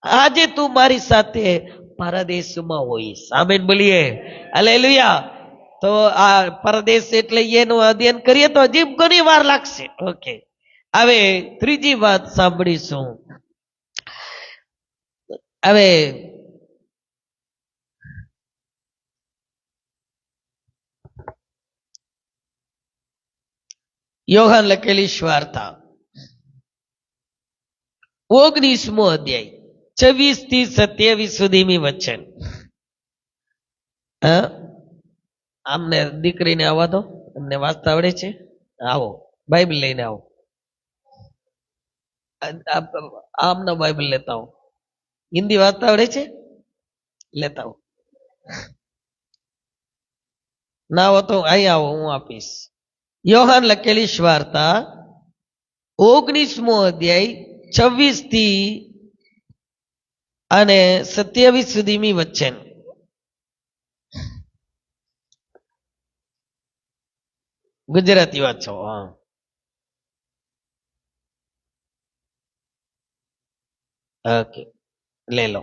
આજે તું મારી સાથે પરદેશમાં હોઈશ. આમેન બોલીએ, હાલેલુયા. તો આ પરદેશ એટલે એનું અધ્યયન કરીએ તો હજી ઘણી વાર લાગશે. ઓકે, હવે ત્રીજી વાત સાંભળીશું. હવે યોહાન લખેલી સ્વાર્થા 19મો અધ્યાય 26 થી 27 સુધીની વચન. આમને દીકરીને આવવા દો, અમને વાંચતા આવડે છે. આવો બાઇબલ લઈને આવો, આમનો બાઇબલ લેતા આવો. હિન્દી વાંચતા આવડે છે? લેતા આવો. ના હો તો અહીં આવો, હું આપીશ. યોહાન લખેલી સ્વાર્થા 19મો અધ્યાય 26 થી અને 27 સુધીની વચન. ગુજરાતી વાંચો. હા, ઓકે, લે લો.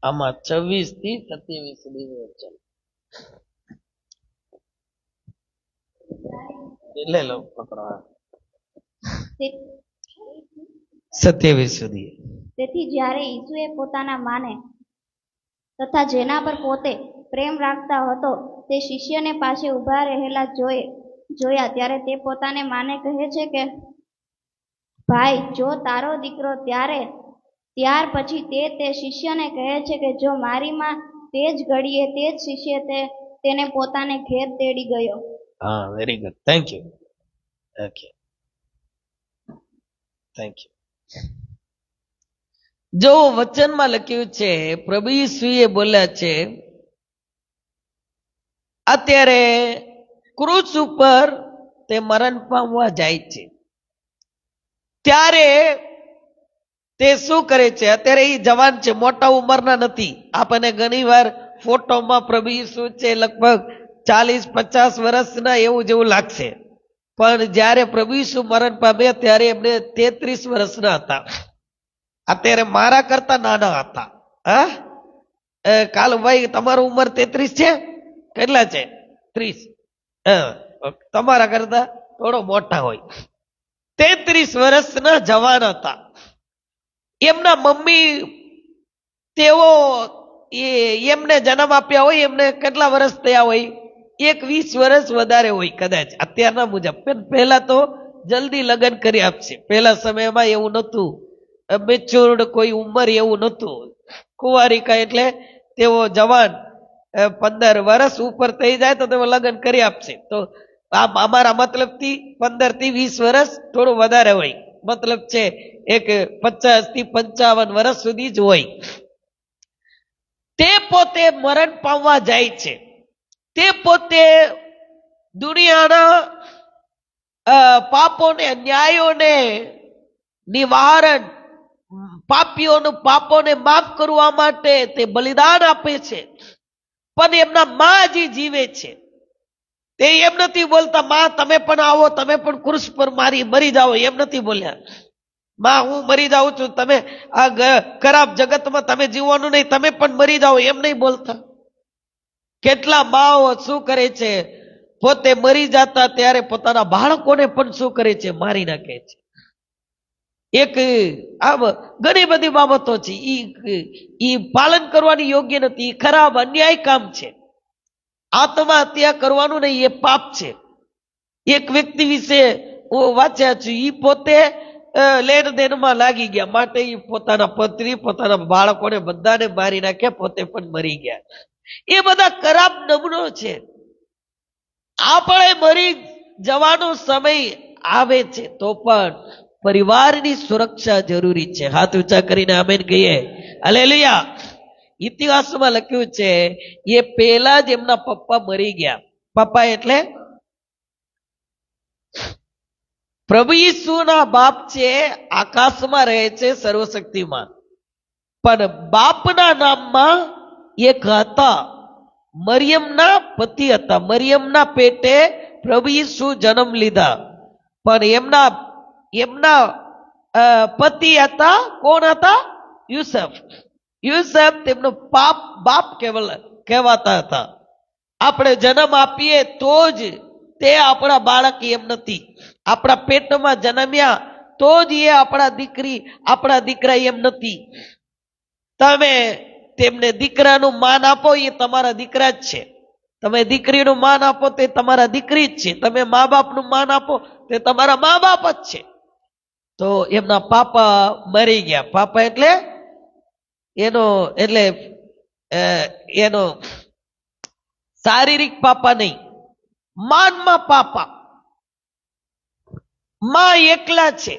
આમાં 26 થી 27 સુધીની વચન લે લો, પકડો. 27 સુધી. તેથી જ્યારે ઈસુએ પોતાના માને તથા જેના પર પોતે પ્રેમ રાખતા હતો તે શિષ્યને પાસે ઊભા રહેલા જોયા, ત્યારે તે પોતાને માને કહે છે કે, ભાઈ, જો તારો દીકરો ત્યાર પછી તે શિષ્યને કહે છે કે, જો મારી માં તે જ ઘડીએ તે જ શિષ્ય તેને પોતાને ઘેર તેડી ગયો. હા, very good, thank you. Okay, thank you. જો વચનમાં લખ્યું છે, પ્રભુ ઈસુએ બોલ્યા છે, અત્યારે ક્રૂસ ઉપર તે મરણ પામવા જાય છે, ત્યારે તે શું કરે છે? અત્યારે એ જવાન છે, મોટા ઉંમરના નથી. આપણને ઘણી વાર ફોટોમાં પ્રભુ ઈસુ છે લગભગ 40-50 વર્ષના એવું જેવું લાગશે, પણ જ્યારે પ્રભુ ઈસુ મરણ પામ્યા ત્યારે એમને 33 વર્ષના હતા. અત્યારે મારા કરતા નાના હતા. હા, કાલુભાઈ તમારું ઉંમર 33 છે? કેટલા છે? 30. તમારા કરતા થોડો મોટા હોય. 33 વર્ષના જવાન હતા. એમના મમ્મી તેઓ એમને જન્મ આપ્યા હોય, એમને કેટલા વર્ષ થયા હોય? 20 વર્ષ વધારે હોય કદાચ અત્યારના મુજબ. પહેલા તો જલ્દી લગ્ન કરી આપશે. પહેલા સમયમાં એવું નહોતું, મેચ્યોર્ડ કોઈ ઉંમર એવું નહોતું. કુંવારિકા એટલે તેઓ જવાન 15 વર્ષ ઉપર થઈ જાય તો તેઓ લગ્ન કરી આપશે. તો અમારા મતલબથી 15 થી 20 વર્ષ થોડું વધારે હોય. મતલબ છે એક 50 થી 55 વર્ષ સુધી જ હોય. તે પોતે મરણ પામવા જાય છે. તે પોતે દુનિયાના પાપોને, અન્યાયોને નિવારણ, પાપોને માફ કરવા માટે તે બલિદાન આપે છે. પણ એમના માં હજી જીવે છે. તે એમ નથી બોલતા માં તમે પણ આવો, તમે પણ ક્રુસ પર મરી જાઓ, એમ નથી બોલ્યા. માં હું મરી જાઉં છું, તમે આ ખરાબ જગતમાં તમે જીવવાનું નહીં, તમે પણ મરી જાઓ, એમ નહીં બોલતા. કેટલા માઓ શું કરે છે, પોતે મરી જતા ત્યારે પોતાના બાળકોને પણ શું કરે છે, મારી નાખે છે. એક આમ ઘણી બધી બાબતો છે, ઈ પાલન કરવાની યોગ્ય નથી, ઈ ખરાબ અન્યાય કામ છે. આત્મહત્યા કરવાનું નહીં, એ પાપ છે. એક વ્યક્તિ વિશે હું વાંચ્યા છું, ઈ પોતે લેણ દેણમાં લાગી ગયા, માટે ઈ પોતાના પત્ની પોતાના બાળકોને બધાને મારી નાખ્યા, પોતે પણ મરી ગયા. એ બધા ખરાબ નમૂનો છે. આપણે મરી જવાનો સમય આવે છે તો પણ પરિવારની સુરક્ષા જરૂરી છે. હાથ ઊંચા કરીને આમેન કહીએ. હાલેલુયા. ઇતિહાસમાં લખ્યું છે એ પહેલા જ એમના પપ્પા મરી ગયા. પપ્પા એટલે પ્રભુ ઈસુના બાપ છે, આકાશમાં રહે છે, સર્વશક્તિમાં. પણ બાપના નામમાં એક હતા, મરિયમના પતિ હતા. મરિયમના પેટે પ્રભુ ઈસુ જન્મ લીધા, પણ એમના પતિ હતા, કોણ હતા? યુસફ. યુસફ તેમનો બાપ કહેવાતા હતા. આપણે જન્મ આપીએ તો જ તે આપણા બાળક એમ નથી. આપણા પેટમાં જન્મ્યા તો જ એ આપણા દીકરા એમ નથી. તમે તેમને દીકરાનું માન આપો, એ તમારા દીકરા જ છે. તમે દીકરીનું માન આપો તે તમારા દીકરી જ છે. તમે મા બાપનું માન આપો તે તમારા મા બાપ જ છે. તો એમના પાપા મરી ગયા. પાપા એટલે એનો શારીરિક પાપા નહીં, માનમાં પાપા. માં એકલા છે.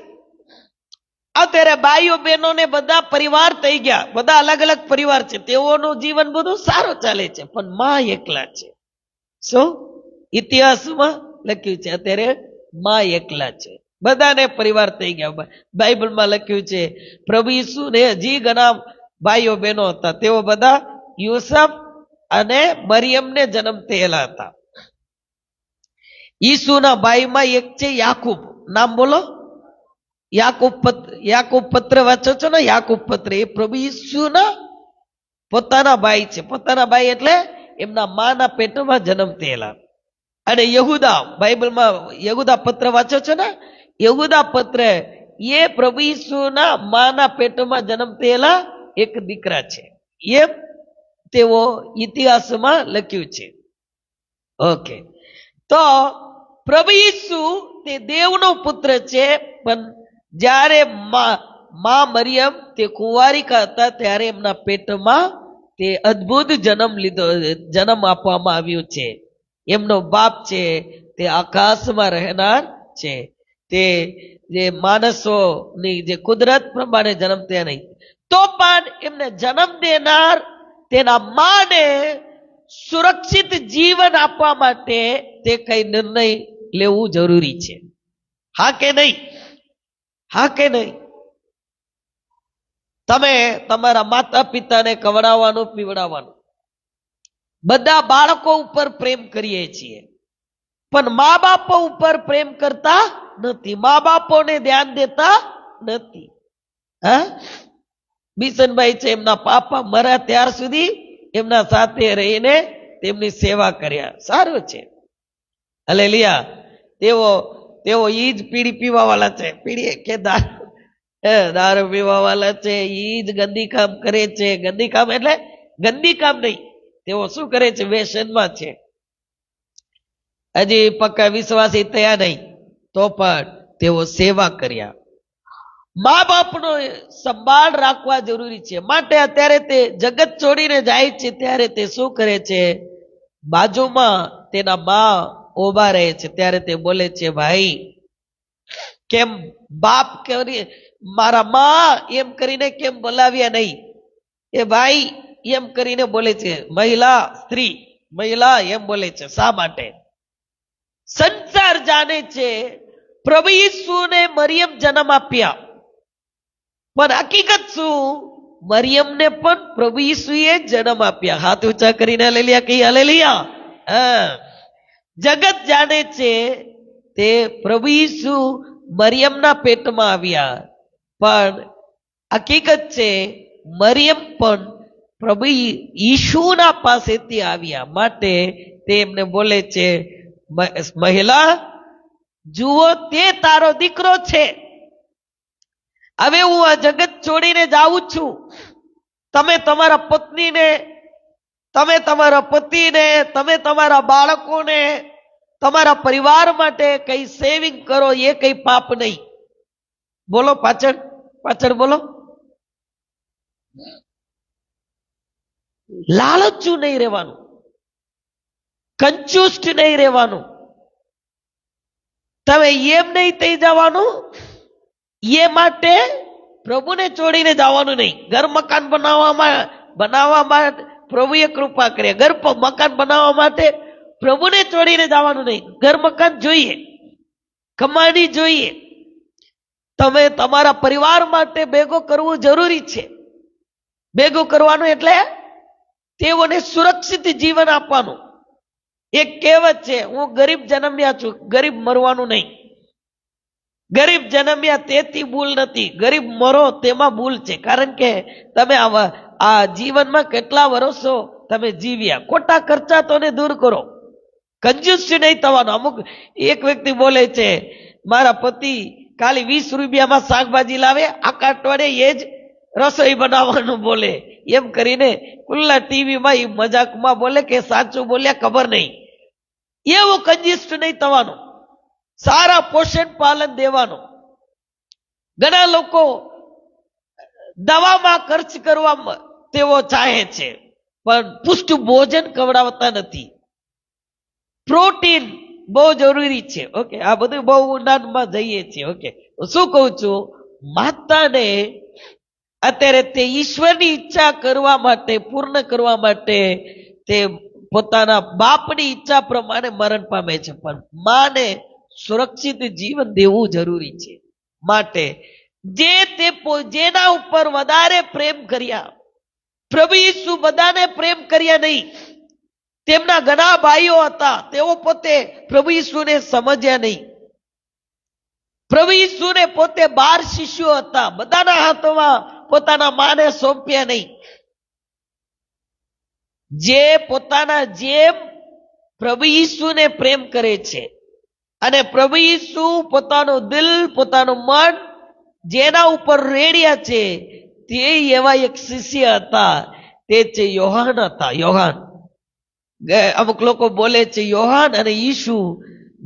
અત્યારે ભાઈઓ બહેનો ને બધા પરિવાર થઈ ગયા, બધા અલગ અલગ પરિવાર છે, તેઓનું જીવન બધું સારું ચાલે છે, પણ માં એકલા છે. શું ઇતિહાસમાં લખ્યું છે? અત્યારે માં એકલા છે, બધાને પરિવાર થઈ ગયા. બાઇબલમાં લખ્યું છે પ્રભુ ઈસુ ને હજી ઘણા ભાઈઓ બહેનો હતા, તેઓ બધા યુસફ અને મરિયમને જન્મ થયેલા હતા. ઈસુના ભાઈમાં એક છે યાકૂબ. નામ બોલો. યાકૂબ પત્ર વાંચો છો ને? યાકૂબ પત્ર એ પ્રભુ ઈસુના પોતાના ભાઈ છે. પોતાના ભાઈ એટલે એમના માના પેટમાં જન્મ થયેલા. અને યહૂદા, બાઇબલમાં યહૂદા પત્ર વાંચો છો ને? યહૂદા પત્ર એ પ્રભુ ઈસુના માના પેટમાં જન્મ થયેલા એક દીકરા છે. એમ તેઓ ઇતિહાસમાં લખ્યું છે. ઓકે, તો પ્રભુ ઈસુ તે દેવનો પુત્ર છે, પણ જ્યારે મા મરિયમ તે કુંવારિકા હતા ત્યારે એમના પેટમાં તે અદ્ભુત જન્મ આપવામાં આવ્યો છે. એમનો બાપ છે તે આકાશમાં રહેનાર છે. તે જે માણસોની જે કુદરત પ્રમાણે જન્મ થયા નહીં, તો પણ એમને જન્મ દેનાર તેના માને સુરક્ષિત જીવન આપવા માટે તે કઈ નિર્ણય લેવું જરૂરી છે. હા કે નહીં? હા કે નહીં? તમે તમારા માતા પિતાને ખવડાવવાનું, પીવડાવવાનું, બધા બાળકો ઉપર પ્રેમ કરીએ છીએ, પણ મા બાપો ઉપર પ્રેમ કરતા નથી, મા બાપોને ધ્યાન દેતા નથી. હા, બિશનભાઈ છે, એમના પાપા મર્યા ત્યાર સુધી એમના સાથે રહીને તેમની સેવા કર્યા. સારું છે. હાલેલુયા. તેઓ ઈ જ પીડી પીવા વાળા છે. પીડી કે દારૂ પીવા વાળા છે, ઈ જ ગંદી કામ કરે છે. ગંદી કામ એટલે ગંદી કામ નહીં, તેઓ શું કરે છે? વ્યસનમાં છે. હજી પક્કા વિશ્વાસી થયા નહીં, તો પણ તેઓ સેવા કર્યા. મા બાપનો સંભાળ રાખવા જરૂરી છે. માટે અત્યારે તે જગત છોડીને જાય છે ત્યારે તે શું કરે છે? બાજુમાં તેના મા ઉભા રહે છે ત્યારે તે બોલે છે, ભાઈ કેમ બાપ કરી મારા મા એમ કરીને કેમ બોલાવ્યા નહીં? એ ભાઈ એમ કરીને બોલે છે. મહિલા એમ બોલે છે. શા માટે? સંસાર જાણે છે પ્રભુ ઈસુને મરિયમ જન્મ આપ્યા, પણ હકીકત શું? મરિયમને પણ પ્રભુ ઈસુએ જન્મ આપ્યા. હાથ ઊંચા કરીને હાલેલુયા કહી. હાલેલુયા. જગત જાણે છે તે પ્રભુ ઈસુ મરિયમના પેટમાં આવ્યા, પણ હકીકત છે મરિયમ પણ પ્રભુ ઈશુના પાસેથી આવ્યા. માટે તે એમને બોલે છે, મહિલા જુઓ તે તારો દીકરો છે. હવે હું આ જગત છોડીને જાઉં છું. તમે તમારા પત્નીને, તમે તમારા પતિને, તમે તમારા બાળકોને, તમારા પરિવાર માટે કઈ સેવિંગ કરો, એ કઈ પાપ નહીં. બોલો પાછળ પાછળ બોલો. લાલચું નહીં રહેવાનું, કંજૂસ્ટ નહીં રહેવાનું, તમે એમ નહીં થઈ જવાનું. એ માટે પ્રભુને છોડીને જવાનું નહીં. ઘર મકાન બનાવવા માટે પ્રભુએ કૃપા કરી. ઘર મકાન બનાવવા માટે પ્રભુને છોડીને જવાનું નહીં. ઘર મકાન જોઈએ, કમાણી જોઈએ. તમે તમારા પરિવાર માટે ભેગો કરવું જરૂરી છે. ભેગું કરવાનું એટલે તેઓને સુરક્ષિત જીવન આપવાનું. એક કહેવત છે, હું ગરીબ જન્મ્યા છું, ગરીબ મરવાનું નહીં. ગરીબ જન્મ્યા તેથી ભૂલ નથી, ગરીબ મરો તેમાં ભૂલ છે. કારણ કે તમે આ જીવનમાં કેટલા વર્ષો તમે જીવ્યા. ખોટા ખર્ચા તો દૂર કરો, કંજૂસ નહીં થવાનું. અમુક એક વ્યક્તિ બોલે છે, મારા પતિ ખાલી 20 રૂપિયામાં શાકભાજી લાવે, આખા અઠવાડિયે એ જ રસોઈ બનાવવાનું બોલે. એમ કરીને ખુલ્લા ટીવીમાં એ મજાકમાં બોલે કે સાચું બોલ્યા ખબર નહીં. એવું કંજૂસ નહીં થવાનું. સારા પોષણ પાલન દેવાનું. ઘણા લોકો દવામાં ખર્ચ કરવા તેઓ ચાહે છે, પણ પુષ્ટ ભોજન ખવડાવતા નથી. પ્રોટીન બહુ જરૂરી છે. ઓકે, આ બધું બહુ ઊંડાણમાં જઈએ છીએ. ઓકે, શું કહું છું, માતાને અત્યારે તે ઈશ્વરની ઈચ્છા કરવા માટે, પૂર્ણ કરવા માટે તે પોતાના બાપની ઈચ્છા પ્રમાણે મરણ પામે છે, પણ માને સુરક્ષિત જીવન દેવું જરૂરી છે. માટે જેના ઉપર વધારે પ્રેમ કર્યા, પ્રભુ ઈસુ બધાને પ્રેમ કર્યા નહીં. તેમના ઘણા ભાઈઓ હતા, તેઓ પોતે પ્રભુ ઈસુને સમજ્યા નહીં. પ્રભુ ઈસુને પોતે 12 શિષ્યો હતા, બધાના હાથમાં પોતાના માને સોંપ્યા નહીં. જે પોતાના જેમ પ્રભુ ઈસુને પ્રેમ કરે છે, અને પ્રભુ ઈસુ પોતાનું દિલ, પોતાનું મન જેના ઉપર રેડ્યા છે, તે એવા એક શિષ્ય હતા. તે છે યોહાન હતા. યોહાન, અમુક લોકો બોલે છે યોહાન અને ઈસુ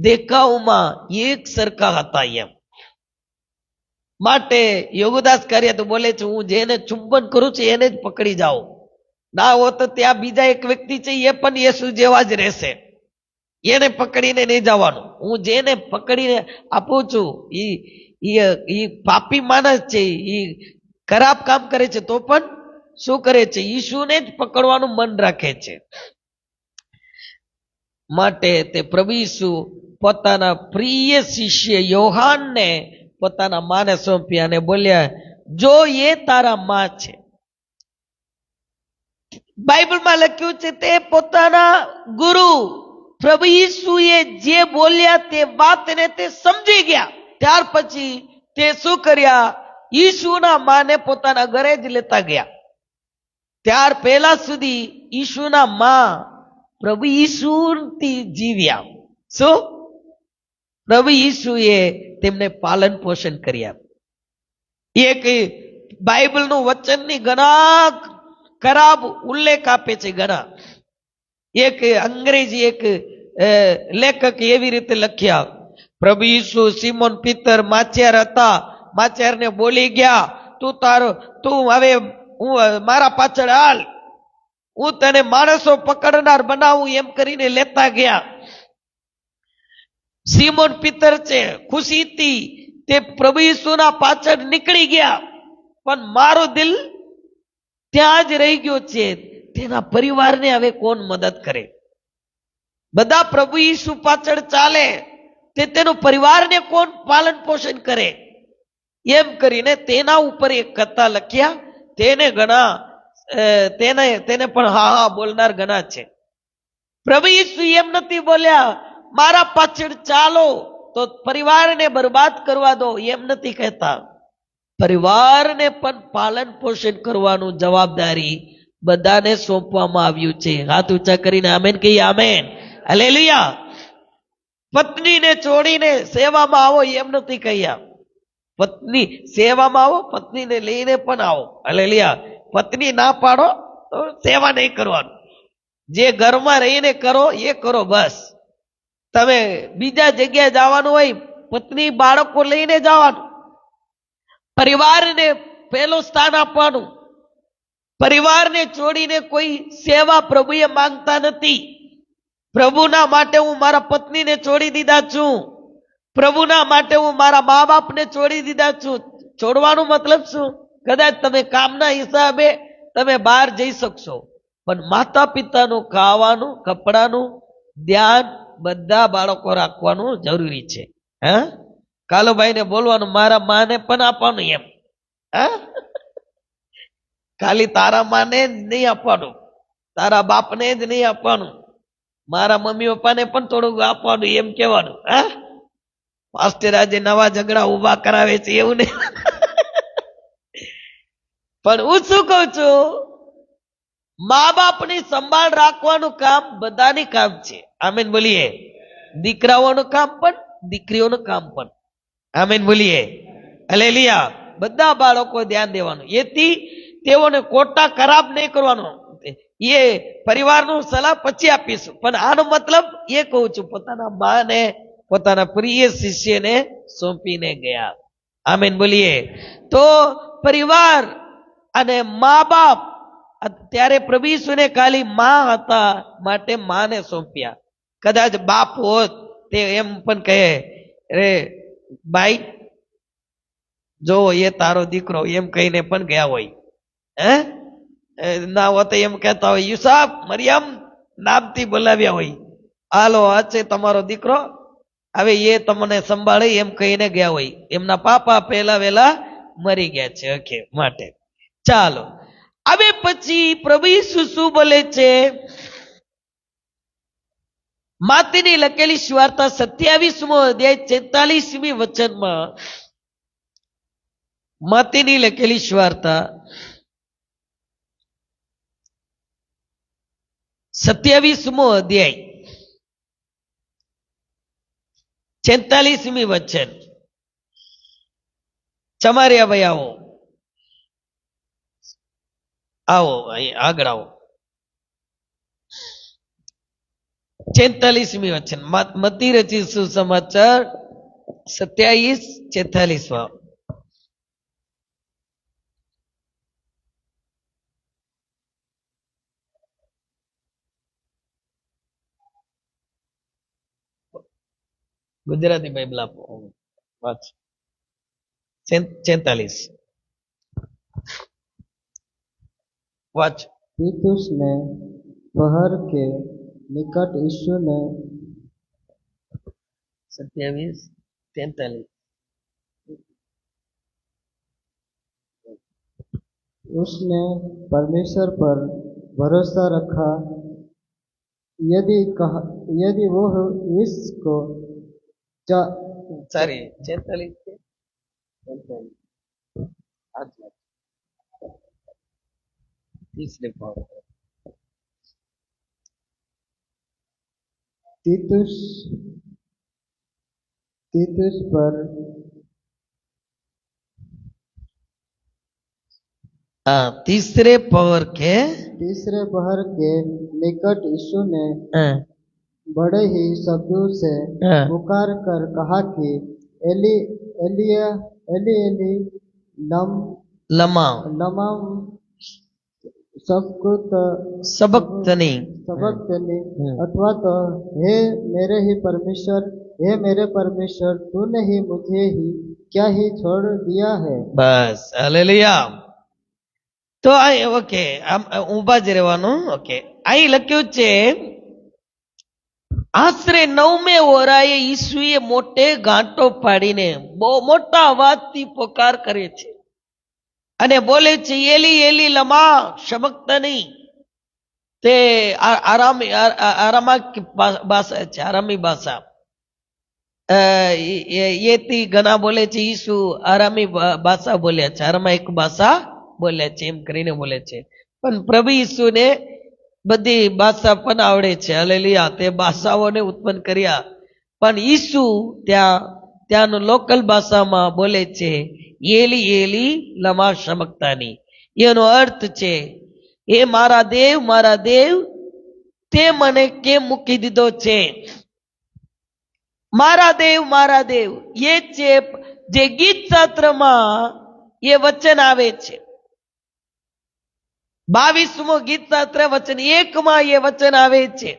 દેખાવમાં એક સરખા હતા એમ. માટે યોગદાસ કાર્ય તો બોલે છે, હું જેને ચુંબન કરું છું એને જ પકડી જાઓ. ના હો તો ત્યાં બીજા એક વ્યક્તિ છે, એ પણ યેસુ જેવા જ રહેશે, એને પકડીને નહીં જવાનું. હું જેને પકડીને આપું છું એ પાપી માણસ છે, એ ખરાબ કામ કરે છે, તો પણ શું કરે છે, ઈશુને જ પકડવાનું મન રાખે છે. માટે તે પ્રભુ ઈસુ પોતાના પ્રિય શિષ્ય યોહાનને પોતાના માને સોંપ્યા અને બોલ્યા, જો એ તારા માં છે. બાઇબલમાં લખ્યું છે, તે પોતાના ગુરુ પ્રભુ ઈસુએ જે બોલ્યા તે વાતને તે સમજી ગયા. ત્યાર પછી તે શું કર્યા, ઈસુના માને પોતાના ઘરે જ લેતા ગયા. ત્યાર પહેલા સુધી ઈસુના માં પ્રભુ ઈસુથી જીવ્યા. શું? પ્રભુ ઈસુએ તેમને પાલન પોષણ કર્યા. એક બાઇબલનું વચનની ઘણા ખરાબ ઉલ્લેખ આપે છે. ઘણા એક અંગ્રેજી એક લેખક એવી રીતે લખ્યા, પ્રભુ ઈસુ સિમોન પીતર માછિયાર હતા, માછિયારને બોલી ગયા, તું હવે મારા પાછળ હાલ, હું તને માણસો પકડનાર બનાવું, એમ કરીને લેતા ગયા. સિમોન પીતર છે, ખુશીથી તે પ્રભુ ઈસુના પાછળ નીકળી ગયા, પણ મારું દિલ ત્યાં જ રહી ગયો છે. તેના પરિવારને હવે કોણ મદદ કરે? બધા પ્રભુ ઈસુ પાછળ ચાલે, તેનો પરિવારને કોણ પાલન પોષણ કરે? એમ કરીને તેના ઉપર એક કથા લખ્યા. તેને પણ હા હા બોલનાર ઘણા છે. પ્રભુ ઈસુ એમ નથી બોલ્યા, મારા પાછળ ચાલો, તો પરિવારને બરબાદ કરવા દો એમ નથી કહેતા. પરિવારને પણ પાલન પોષણ કરવાનું જવાબદારી બધાને સોંપવામાં આવ્યું છે. હાથ ઊંચા કરીને આમેન કહીએ. Amen, hallelujah. પત્નીને છોડીને સેવામાં આવો એમ નથી કહ્યા. પત્ની સેવામાં આવો, પત્નીને લઈને પણ આવો. હાલેલુયા. પત્ની ના પાડો તો સેવા નહીં કરવાનું. જે ઘરમાં રહીને કરો એ કરો બસ. તમે બીજા જગ્યાએ જવાનું હોય, પત્ની બાળકો લઈને જવાનું. પરિવારને પહેલું સ્થાન આપવાનું. પરિવારને છોડીને કોઈ સેવા પ્રભુએ માંગતા નથી. પ્રભુના માટે હું મારા પત્નીને છોડી દીધા છું. પ્રભુના માટે હું મારા મા બાપને છોડી દીધા છું. છોડવાનો મતલબ શું? કદાચ તમે કામના હિસાબે તમે બહાર જઈ શકશો, પણ માતા પિતાનું ખાવાનું, કપડાનું ધ્યાન બધા બાળકો રાખવાનું જરૂરી છે. હા, કાલુભાઈને બોલવાનું મારા માને પણ આપવાનું એમ. હા, ખાલી તારા માને જ નહીં આપવાનું, તારા બાપને જ નહીં આપવાનું, મારા મમ્મી પપ્પાને પણ થોડુંક આપવાનું એમ કહેવાનું. હા, પાસ્ટર આજે નવા ઝઘડા ઉભા કરાવે છે એવું નહીં. પણ હું શું કહું છું, મા બાપની સંભાળ રાખવાનું કામ બધાની કામ છે. આમેન બોલીએ. દીકરાઓનું કામ પણ, દીકરીઓનું કામ પણ. આમેન બોલીએ. હાલેલુયા. બધા બાળકો ધ્યાન દેવાનું. એથી તેઓને ખોટા ખરાબ નહીં કરવાનો. એ પરિવારનું સલાહ પછી આપીશું, પણ આનો મતલબ એ કહું છું, પોતાના બાને, પોતાના પ્રિય શિષ્યને સોંપીને ગયા. આમેન બોલીએ. તો પરિવાર અને મા બાપ, ત્યારે પ્રભુ ઈસુને ખાલી માં હતા માટે માને સોંપ્યા. કદાચ બાપ હોત તે એમ પણ કહે, રે ભાઈ જો એ તારો દીકરો, એમ કહીને પણ ગયા હોય. હે ના હોત એમ કહેતા હોય, યુસુફ, મરિયમ નામથી બોલાવ્યા હોય, હાલો આ છે તમારો દીકરો, હવે એ તમને સંભાળે એમ કહીને ગયા હોય. એમના પાપા પહેલા વેલા મરી ગયા છે. ઓકે, માટે ચાલો હવે પછી પ્રભુ ઈસુ શું બોલે છે? માતીની લખેલી સુવાર્તા 27મો અધ્યાય 46મી વચનમાં, માતીની લખેલી સુવાર્તા 27મો અધ્યાય 46મી વચન. ચમારિયા ભાઈ આવો, આવો અહીં આગળ આવો. 46મી વચન, મતી રચિત સુસમાચાર 27:46. ગુજરાતી બાઇબલ આપો, વાંચ. 46 वाच। तीतुस ने पहर के निकट यीशु ने 27:43 उसने परमेश्वर पर भरोसा रखा। यदि वो इसको सॉरी 46 के 45 तीसरे पाव तीतुस पर तीसरे पहर के निकट यीशु ने बड़े ही शब्दों से पुकार कर कहा कि एली एली एली लमा सबक्तनी अथवा तो हे मेरे परमेश्वर तूने ही मुझे ही क्या ही छोड़ दिया है। बस हालेलुया। तो ओके આમ ઊભા જ રહેવાનું। ઓકે, અહીં લખ્યું છે આશરે 9મે ઓરાએ ઈસુએ મોટે ગાંટો પાડીને બહુ મોટા અવાજથી પોકાર કરે છે અને બોલે છે એલી એલી લમા શબક્તની। તે આરામિક ભાષા છે, આરામી ભાષા. એથી ઘણા બોલે છે ઈસુ આરામી ભાષા બોલ્યા છે, આરામાઇક ભાષા બોલ્યા છે એમ કરીને બોલે છે. પણ પ્રભુ ઈસુને બધી ભાષા પણ આવડે છે. હાલેલુયા. તે ભાષાઓને ઉત્પન્ન કર્યા, પણ ઈસુ ત્યાંનું લોકલ ભાષામાં બોલે છે એલી એલી લમા શમકતાની. એનો અર્થ છે, એ મારા દેવ તે મને કેમ મૂકી દીધો છે. મારા દેવ એ છે જે ગીત શાસ્ત્રમાં એ વચન આવે છે. 22મો ગીત શાસ્ત્ર વચન 1માં એ વચન આવે છે.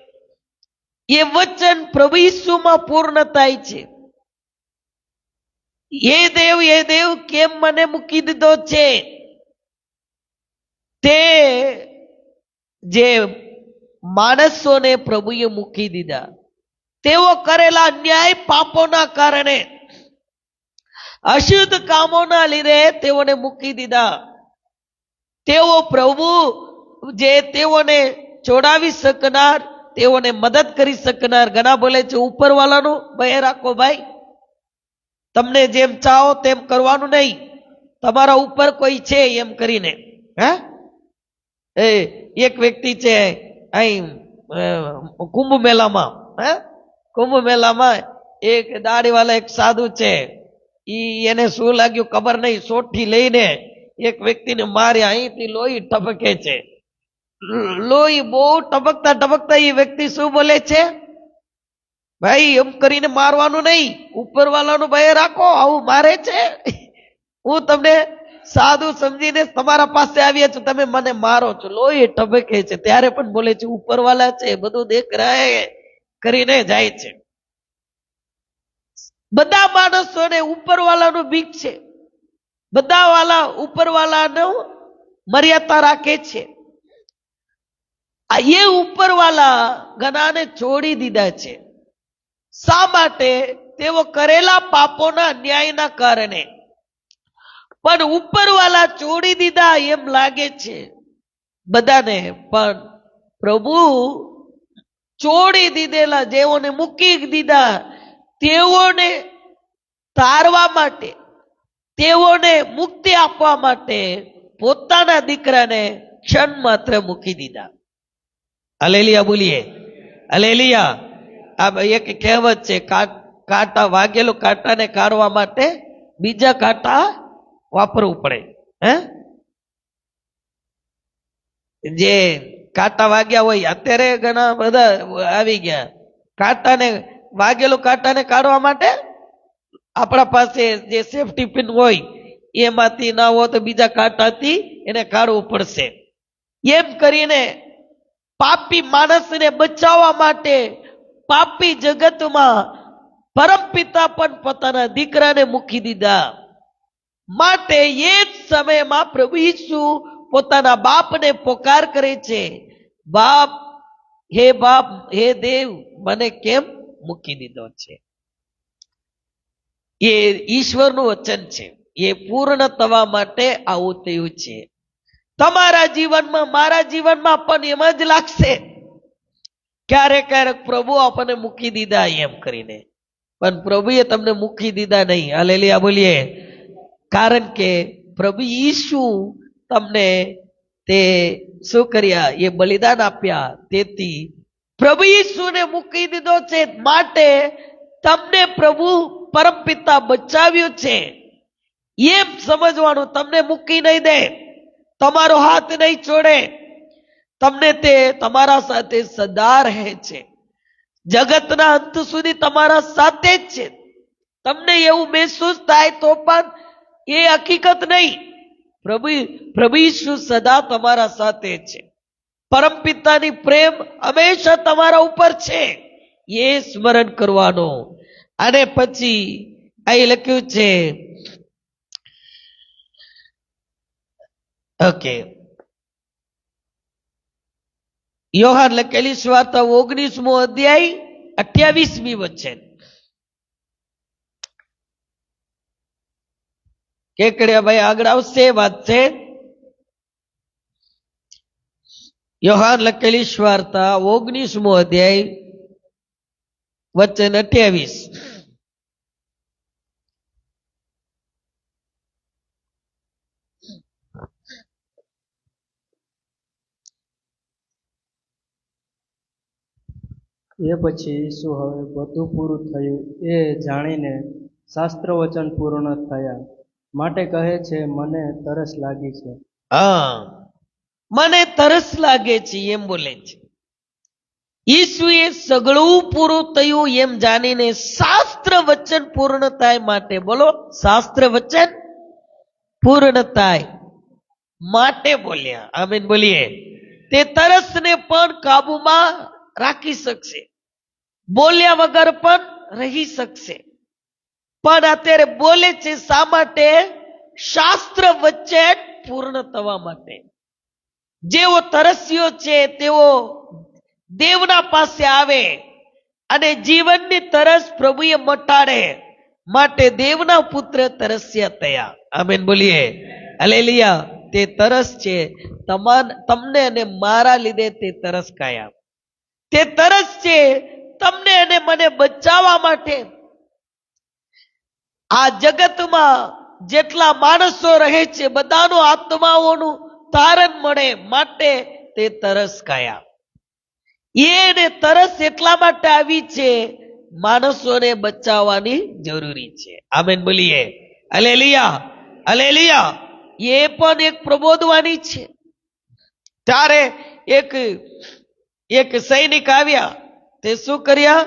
એ વચન પ્રભુ ઈસુમાં પૂર્ણ થાય છે. એ દેવ કેમ મને મૂકી દીધો છે. તે જે માણસોને પ્રભુએ મૂકી દીધા, તેઓ કરેલા અન્યાય પાપોના કારણે, અશુદ્ધ કામોના લીધે તેઓને મૂકી દીધા. તેઓ પ્રભુ જે તેઓને છોડાવી શકનાર, તેઓને મદદ કરી શકનાર. ઘણા બોલે છે ઉપરવાળાનું ભય રાખો ભાઈ, તમને જેમ ચાહો તેમ કરવાનું નહીં, તમારા ઉપર કોઈ છે એમ કરીને. એક વ્યક્તિ છે અહીં કુંભ મેળામાં એક દાઢીવાળા એક સાધુ છે. એને શું લાગ્યું ખબર નહીં, સોઠી લઈને એક વ્યક્તિને માર્યા. અહીંથી લોહી ટપકે છે. લોહી બહુ ટપકતા એ વ્યક્તિ શું બોલે છે, ભાઈ એમ કરીને મારવાનું નહીં, ઉપરવાળાનું ભય રાખો, આવું મારે છે. હું તમને સાધુ સમજીને તમારા પાસે આવ્યા છું, તમે મને મારો છો, લોહી ટપકે છે. ત્યારે પણ બોલે છે ઉપરવાળા છે, બધું દેખ રહ્યા કરીને જાય છે. બધા માણસોને ઉપરવાળાનું બીક છે. બધા ઉપરવાળાનું મર્યાદા રાખે છે. એ ઉપરવાળા ઘણાને છોડી દીધા છે. શા માટે? તેઓ કરેલા પાપોના ન્યાયના કારણે. પણ ઉપરવાળા છોડી દીધા એમ લાગે છે બધાને, પણ પ્રભુ છોડી દીધેલા, જેઓને મૂકી દીધા, તેઓને તારવા માટે, તેઓને મુક્તિ આપવા માટે પોતાના દીકરાને ક્ષણ માત્ર મૂકી દીધા. હાલેલુયા બોલીએ, હાલેલુયા. આ એક કહેવત છે, કાંટા વાગેલું કાંટાને કાઢવા માટે બીજા કાંટા વાપરવું પડે. જે કાંટા વાગ્યા હોય, અત્યારે ઘણા બધા આવી ગયા, વાગેલું કાંટાને કાઢવા માટે આપણા પાસે જે સેફટી પિન હોય એમાંથી ના હોય તો બીજા કાંટાથી એને કાઢવું પડશે. એમ કરીને પાપી માણસને બચાવવા માટે પાપી જગતમાં પરમપિતા પણ પોતાના દીકરાને મૂકી દીધા. માટે એ જ સમયમાં પ્રભુ ઈસુ પોતાના બાપને પોકાર કરે છે, બાપ, હે દેવ મને કેમ મૂકી દીધો છે. એ ઈશ્વરનું વચન છે. એ પૂર્ણ થવા માટે આવું થયું છે. તમારા જીવનમાં, મારા જીવનમાં પણ એમ જ લાગશે, ક્યારેક પ્રભુ આપણને મૂકી દીધા એમ કરીને, પણ પ્રભુએ તમને મૂકી દીધા નહીં. હાલેલુયા બોલીએ. કારણ કે પ્રભુ ઈસુ તમને તે શું કર્યા, એ બલિદાન આપ્યા. તેથી પ્રભુ ઈસુને મૂકી દીધો છે, માટે તમને પ્રભુ પરમપિતા બચાવ્યું છે એમ સમજવાનું. તમને મૂકી નહીં દે, તમારો હાથ નહીં છોડે, તમને તે તમારા સાથે સદા રહે છે. જગતના અંત સુધી તમારા સાથે જ છે. તમને એવું મહેસૂસ થાય તો પણ એ હકીકત નહીં. પ્રભુ ઈસુ સદા તમારા સાથે છે. પરમપિતાની પ્રેમ હંમેશા તમારા ઉપર છે, એ સ્મરણ કરવાનો. અને પછી અહીં લખ્યું છે, ઓકે, યોહાન લખેલી સુવાર્તા 19મો અધ્યાય 28મી વચન. કેકડિયા ભાઈ આગળ આવશે, વાત છે. યોહાન લખેલી સ્વાર્તા 19મો અધ્યાય વચન 28. એ પછી ઈસુ હવે બધું પૂરું થયું એ જાણીને શાસ્ત્ર વચન પૂર્ણ થયા માટે કહે છે, મને તરસ લાગી છે. હા, મને તરસ લાગે છે એમ બોલે છે. ઈસુએ સગળું પૂરું થયું એમ જાણીને શાસ્ત્ર વચન પૂર્ણ થાય માટે, બોલો, શાસ્ત્ર વચન પૂર્ણ થાય માટે બોલ્યા. આમીન બોલીએ. તે તરસને પણ કાબુમાં રાખી શકશે, બોલ્યા વગર પણ રહી શકશે. પણ અત્યારે બોલે છે શા માટે? શાસ્ત્ર વચન પૂર્ણ થવા માટે. જેઓ તરસ્યો છે તેઓ દેવના પાસે આવે અને જીવનની તરસ પ્રભુએ મટાડે માટે દેવના પુત્ર તરસ્યા થયા. આમેન બોલીએ. હાલેલુયા. તે તરસ છે તમને અને મારા લીધે તે તરસ કાયા. તે તરસ છે તમને અને મને બચાવવા માટે. આ જગતમાં જેટલા માણસો રહે છે બધાનો આત્માઓનું તારણ મળે માટે તે તરસ કાયા. એને તરસ એટલા માટે આવી છે, માણસોને બચાવવાની જરૂરી છે. આમેન બોલીએ. Hallelujah, hallelujah. એ પણ એક પ્રબોધવાની છે. ત્યારે એક સૈનિક આવ્યા. તે શું કર્યા?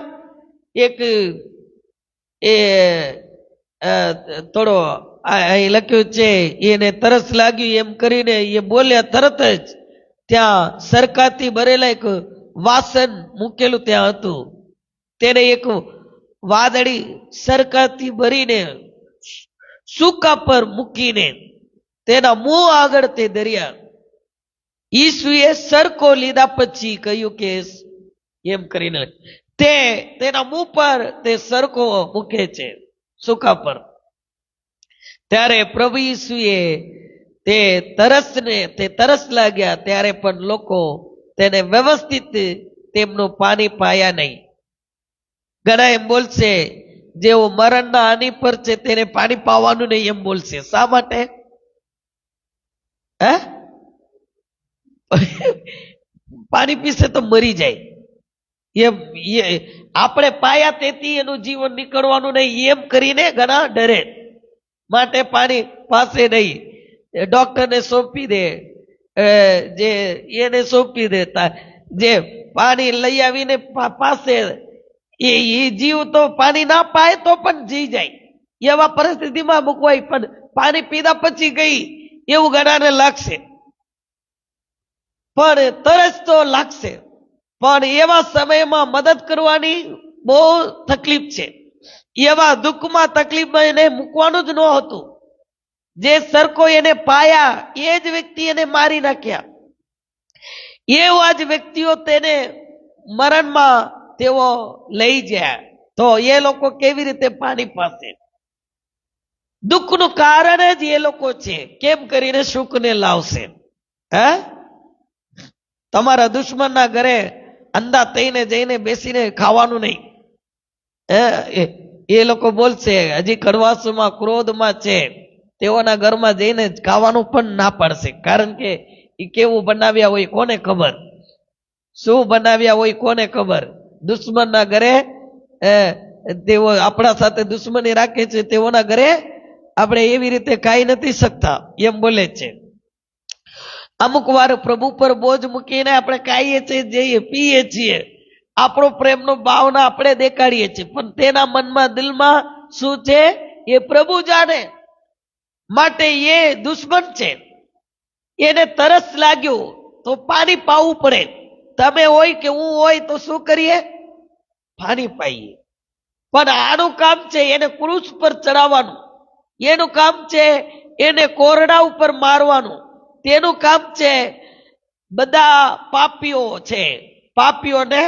થોડો અહીં લખ્યું છે, એને તરસ લાગ્યું એમ કરીને એ બોલ્યા. તરત જ ત્યાં સરકાથી ભરેલા એક વાસણ મૂકેલું ત્યાં હતું. તેને એક વાદળી સરકાથી ભરીને સૂકા પર મૂકીને તેના મોં આગળ તે દરિયા. ઈસુએ સરકો લીધા પછી કહ્યું કે એમ કરીને તેના મું પર તે સરકો મૂકે છે, સૂકા પર. ત્યારે પ્રભુ ઈસુએ તે તરસ લાગ્યા ત્યારે પણ લોકો તેને વ્યવસ્થિત તેમનું પાણી પાયા નહીં. ઘણા એમ બોલશે જેઓ મરણના આની પર છે તેને પાણી પાવાનું નહીં એમ બોલશે. શા માટે? હે? પાણી પીશે તો મરી જાય. આપણે પાયા તેથી એનું જીવન નીકળવાનું નહીં એમ કરીને ઘણા ડરે માટે પાણી પાસે નહીં. ડોક્ટરને સોંપી દે, એને સોંપી દેતા જે પાણી લઈ આવીને પાસે એ જીવ તો પાણી ના પાય તો પણ જી જાય એવા પરિસ્થિતિમાં મૂકવાય. પણ પાણી પીધા પછી ગઈ એવું ઘણાને લાગશે, પણ તરસ તો લાગશે. પણ એવા સમયમાં મદદ કરવાની બહુ તકલીફ છે. એવા દુઃખમાં તકલીફમાં એને મૂકવાનું જ ન હતું. જે સરકો એને પાયા એ જ વ્યક્તિ એને મારી નાખ્યા. એવા જ વ્યક્તિઓ તેને મરણમાં તેઓ લઈ ગયા. તો એ લોકો કેવી રીતે પાણી પાશે? દુઃખનું કારણ જ એ લોકો છે. કેમ કરીને સુખને લાવશે? હે? તમારા દુશ્મનના ઘરે અંદા થઈને જઈને બેસીને ખાવાનું નહીં. એ લોકો બોલશે હજી કડવાશમાં ક્રોધમાં છે, તેઓના ઘરમાં જઈને ખાવાનું પણ ના પાડશે. કારણ કે એ કેવું બનાવ્યા હોય કોને ખબર, શું બનાવ્યા હોય કોને ખબર. દુશ્મનના ઘરે તેઓ આપણા સાથે દુશ્મની રાખે છે, તેઓના ઘરે આપણે એવી રીતે ખાઈ નથી શકતા એમ બોલે છે. અમુક વાર પ્રભુ પર બોજ મૂકીને આપણે ખાઈએ છીએ, જઈએ, પીએ છીએ, આપણો પ્રેમનો ભાવના આપણે દેખાડીએ છીએ, પણ તેના મનમાં દિલમાં શું છે એ પ્રભુ જાણે. માટે એ દુશ્મન છે. એને તરસ લાગ્યું તો પાણી પાવું પડે. તમે હોય કે હું હોય તો શું કરીએ? પાણી પાઈએ. પણ આનું કામ છે એને ક્રૂસ પર ચડાવવાનું. એનું કામ છે એને કોરડા ઉપર મારવાનું. તેનું કામ છે બધા પાપીઓ છે, પાપીઓને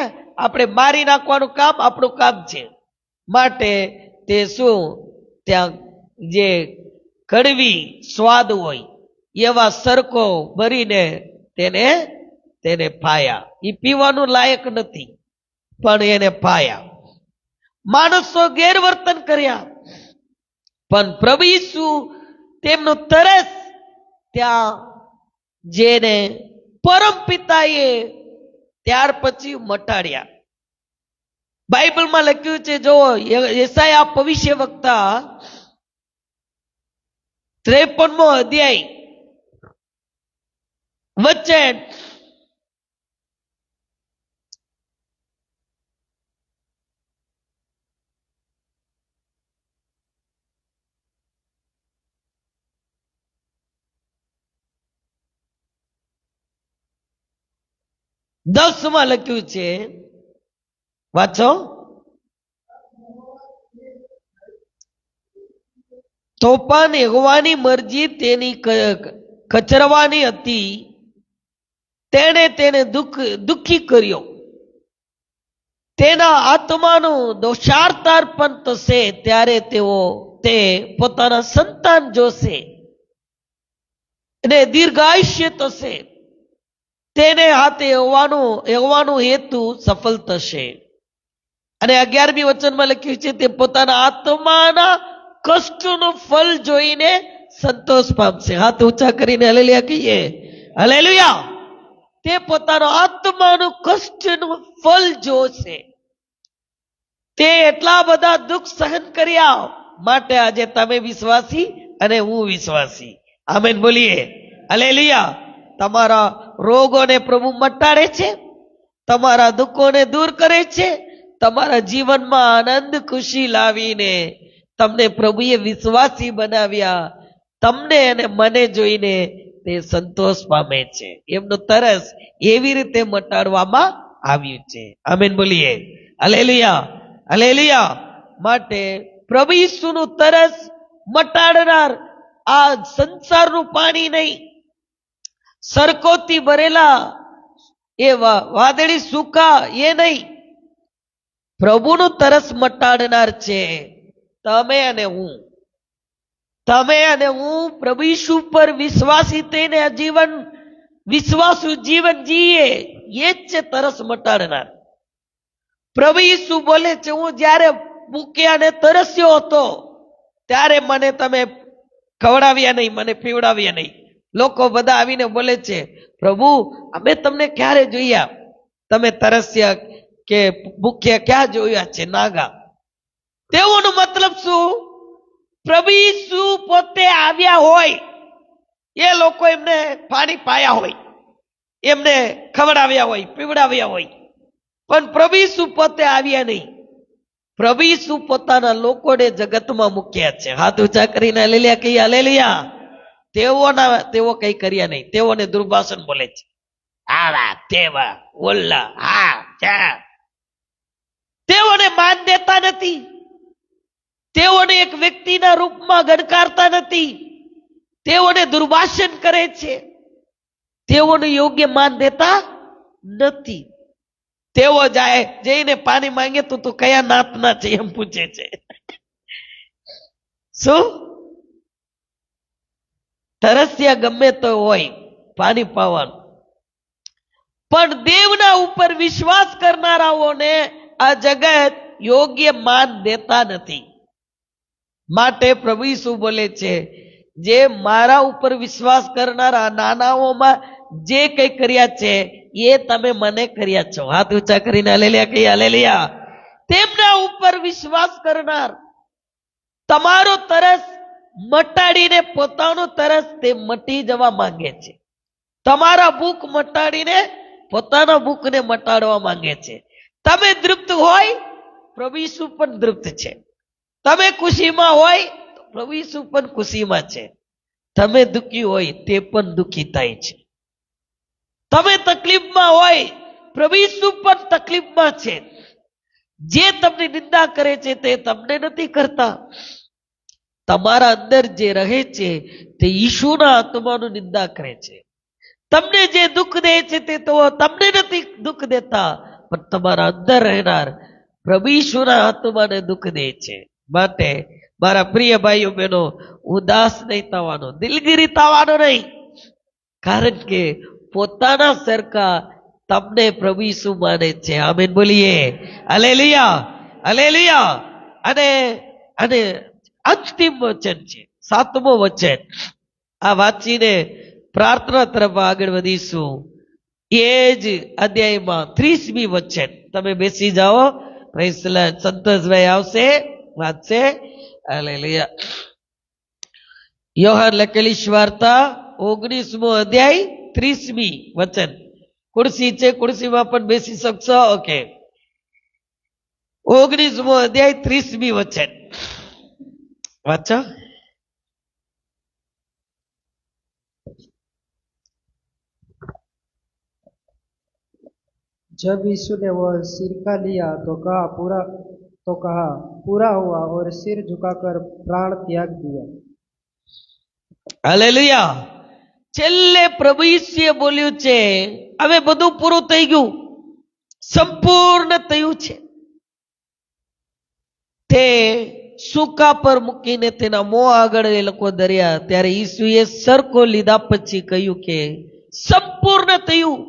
આપણે મારી નાખવાનું કામ આપણું કામ છે. માટે તે શું ત્યાં જે કડવી સ્વાદ હોય એવા સરકો ભરીને તેને તેને ફાયા. એ પીવાનું લાયક નથી, પણ એને ફાયા. માણસો ગેરવર્તન કર્યા, પણ પ્રભુ ઈસુ તેમનું તરસ ત્યાં જેને પરમ પિતાએ ત્યાર પછી મટાડ્યા. બાઇબલમાં લખ્યું છે, જો યશાયા ભવિષ્ય વક્તા 53મો અધ્યાય વચન 10 લખ્યું છે, વાંચો. તો પણ યહોવાની મરજી તેની કચરવાની હતી, તેણે તેને દુઃખી કર્યો. તેના આત્માનું દોષાર્પણ થશે, ત્યારે તે પોતાના સંતાન જોશે અને દીર્ઘાયુષ્ય થશે. તેને હાથે યહોવાનો હેતુ સફળ થશે. અને 11મી વચનમાં લખ્યું છે, તે પોતાના આત્માના કષ્ટનું ફળ જોઈને સંતોષ પામશે. હાથ ઊંચા કરીને હાલેલુયા કહીએ. હાલેલુયા. તે પોતાનો આત્માનું કષ્ટનું ફળ જોશે. તે એટલા બધા દુઃખ સહન કર્યા માટે આજે તમે વિશ્વાસી અને હું વિશ્વાસી. આમેન બોલીએ. હાલેલુયા. તમારા રોગોને પ્રભુ મટાડે છે, તમારા દુઃખોને દૂર કરે છે, તમારા જીવનમાં આનંદ ખુશી લાવીને તમને પ્રભુએ વિશ્વાસી બનાવ્યા. તમને અને મને જોઈને તે સંતોષ પામે છે. એમનો તરસ એવી રીતે મટાડવામાં આવ્યું છે. આમેન બોલીએ. હાલેલુયા. હાલેલુયા. માટે પ્રભુ ઈસુનું તરસ મટાડનાર આ સંસારનું પાણી નહીં, સરકોથી ભરેલા એ વાદળી સૂકા એ નહીં, પ્રભુનું તરસ મટાડનાર છે તમે અને હું. તમે અને હું પ્રભુ ઈસુ પર વિશ્વાસી થઈને વિશ્વાસુ જીવન જીએ, એ જ છે તરસ મટાડનાર. પ્રભુ ઈસુ બોલે છે, હું જ્યારે ભૂખ્યા અને તરસ્યો હતો ત્યારે મને તમે ખવડાવ્યા નહીં, મને પીવડાવ્યા નહીં. લોકો બધા આવીને બોલે છે, પ્રભુ અમે તમને ક્યારે જોયા, તમે તરસ્યા કે ભૂખ્યા ક્યાં જોયા છે નાગા? તેઓનો મતલબ શું? પ્રભુ ઈસુ પોતે આવ્યા હોય, એ લોકો એમને પાણી પાયા હોય, એમને ખવડાવ્યા હોય, પીવડાવ્યા હોય, પણ પ્રભુ ઈસુ પોતે આવ્યા નહીં. પ્રભુ ઈસુ પોતાના લોકોને જગતમાં મૂક્યા છે. હાથ ઊંચા કરીને હાલેલુયા કહીએ. હાલેલુયા. તેઓ કઈ કર્યા નહીં. તેઓને દુર્ભાષણ બોલે છે, આવા તેવા ઓલ્લા હા ચા. તેઓને માન દેતા નથી, તેઓને એક વ્યક્તિના રૂપમાં ગણકારતા નથી, તેઓને દુર્ભાષણ કરે છે, તેઓને યોગ્ય માન દેતા નથી. તેઓ જઈને પાણી માંગે તો કયા નાતના છે એમ પૂછે છે. શું તરસ્યા ગમે તો હોય પાણી પાવાનું, પણ દેવના ઉપર વિશ્વાસ કરનારાઓને આ જગત યોગ્ય માન દેતા નથી. માટે પ્રભુ ઈસુ બોલે છે, જે મારા ઉપર વિશ્વાસ કરનારા નાનાઓમાં જે કઈ કર્યા છે એ તમે મને કર્યા છો. હાથ ઊંચા કરીને હાલેલુયા કહીએ. હાલેલુયા. તેમના ઉપર વિશ્વાસ કરનાર તમારો તરસ મટાડીને પોતાનો તરસ તે મટી જવા માંગે છે. તમારા ભૂખ મટાડીને પોતાના ભૂખને મટાડવા માંગે છે. તમે તૃપ્ત હોય, પ્રભુ ઈસુ પણ તૃપ્ત છે. તમે ખુશીમાં હોય તો પ્રભુ ઈસુ પણ ખુશીમાં છે. તમે દુઃખી હોય તે પણ દુઃખી થાય છે. તમે તકલીફમાં હોય, પ્રભુ ઈસુ પણ તકલીફમાં છે. જે તમને નિંદા કરે છે તે તમને નથી કરતા. તમારા અંદર જે રહે છે તે ઈશુના આત્માનું નિંદા કરે છે. તમને જે દુઃખ દે છે તે તો તમને નથી દુઃખ દેતા, પણ તમારા અંદર રહેનાર પ્રભુ ઈશુના આત્માને દુઃખ દે છે. માટે મારા પ્રિય ભાઈઓ બહેનો, ઉદાસ નહીં થવાનો, દિલગીરી થવાનો નહીં. કારણ કે પોતાના સરખા તમને પ્રભુ ઈસુ માને છે. આમેન બોલીએ. Hallelujah, hallelujah. અને અને અંતિમ વચન છે, 7મું વચન. આ વાંચીને પ્રાર્થના તરફ આગળ વધીશું. એ જ અધ્યાયમાં 30મી વચન. તમે બેસી જાઓ. Praise the lord. સંતોષભાઈ આવશે, વાંચશે. હાલેલુયા. યોહાન લખેલી સુવાર્તા 19મો અધ્યાય 30મી વચન. ખુરશી છે, ખુરશીમાં પણ બેસી શકશો. ઓકે. 19મો અધ્યાય 30મી વચન વાંચો. जब यीशु ने वह सिरका लिया तो कहा पूरा हुआ और सिर झुकाकर प्राण त्याग दिया. હાલેલુયા. છેલ્લે પ્રભુ ઈસુએ બોલ્યું છે, હવે બધું પૂરું થઈ ગયું, સંપૂર્ણ થયું છે. તે સૂકા પર મૂકીને તેના મોં આગળ એ લોકો ધર્યા. ત્યારે ઈસુએ સરકો લીધા પછી કહ્યું કે સંપૂર્ણ થયું,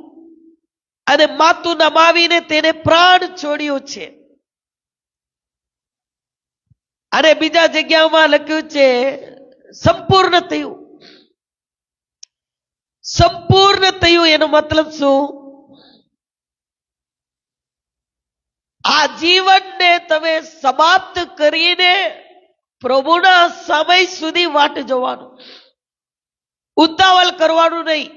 અને માથું નમાવીને તેને પ્રાણ છોડ્યો છે. અને બીજા જગ્યામાં લખ્યું છે સંપૂર્ણ થયું. સંપૂર્ણ થયું એનો મતલબ શું? આ જીવનને તમે સમાપ્ત કરીને પ્રભુના સમય સુધી વાટ જોવાનું, ઉતાવળ કરવાનું નહીં.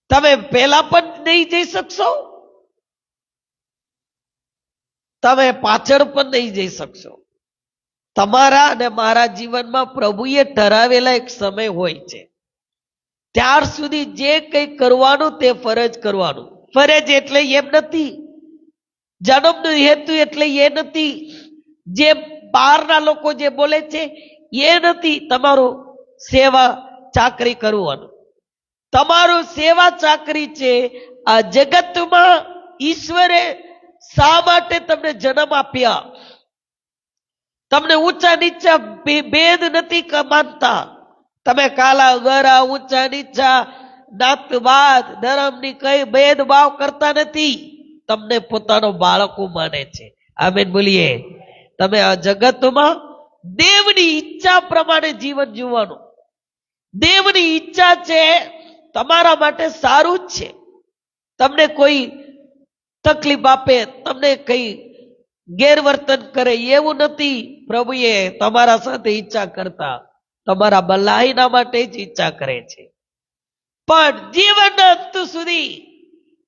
તમે પહેલા પણ નહીં જઈ શકશો, તમે પાછળ પણ નહીં જઈ શકશો. તમારા અને મારા જીવનમાં પ્રભુએ ઠરાવેલા એક સમય હોય છે. ત્યાર સુધી જે કંઈ કરવાનું તે ફરજ કરવાનું. ફરજ એટલે એમ નથી, જન્મનો હેતુ એટલે એ નથી, જે બહારના લોકો જે બોલે છે એ નથી. તમારું સેવા ચાકરી કરવાનું, તમારું સેવા ચાકરી છે. આ જગતમાં ઈશ્વરે શા માટે તમને જન્મ આપ્યા? તમને ઊંચા નીચા ભેદ નથી માનતા. તમે કાલા ગોરા, ઊંચા નીચા, નાતવાદ, ધર્મની કઈ ભેદભાવ કરતા નથી. તમને પોતાનો બાળકો માને છે. આમેન બોલીએ. તમે આ જગતમાં દેવની ઈચ્છા પ્રમાણે જીવન જીવવાનું. દેવની ઈચ્છા છે તમારા માટે સારું જ છે. તમને કોઈ તકલીફ આપે, તમને કઈ ગેરવર્તન કરે એવું નથી. પ્રભુએ તમારા સાથે ઈચ્છા કરતા તમારા ભલાઈના માટે જ ઈચ્છા કરે છે. પણ જીવનના અંત સુધી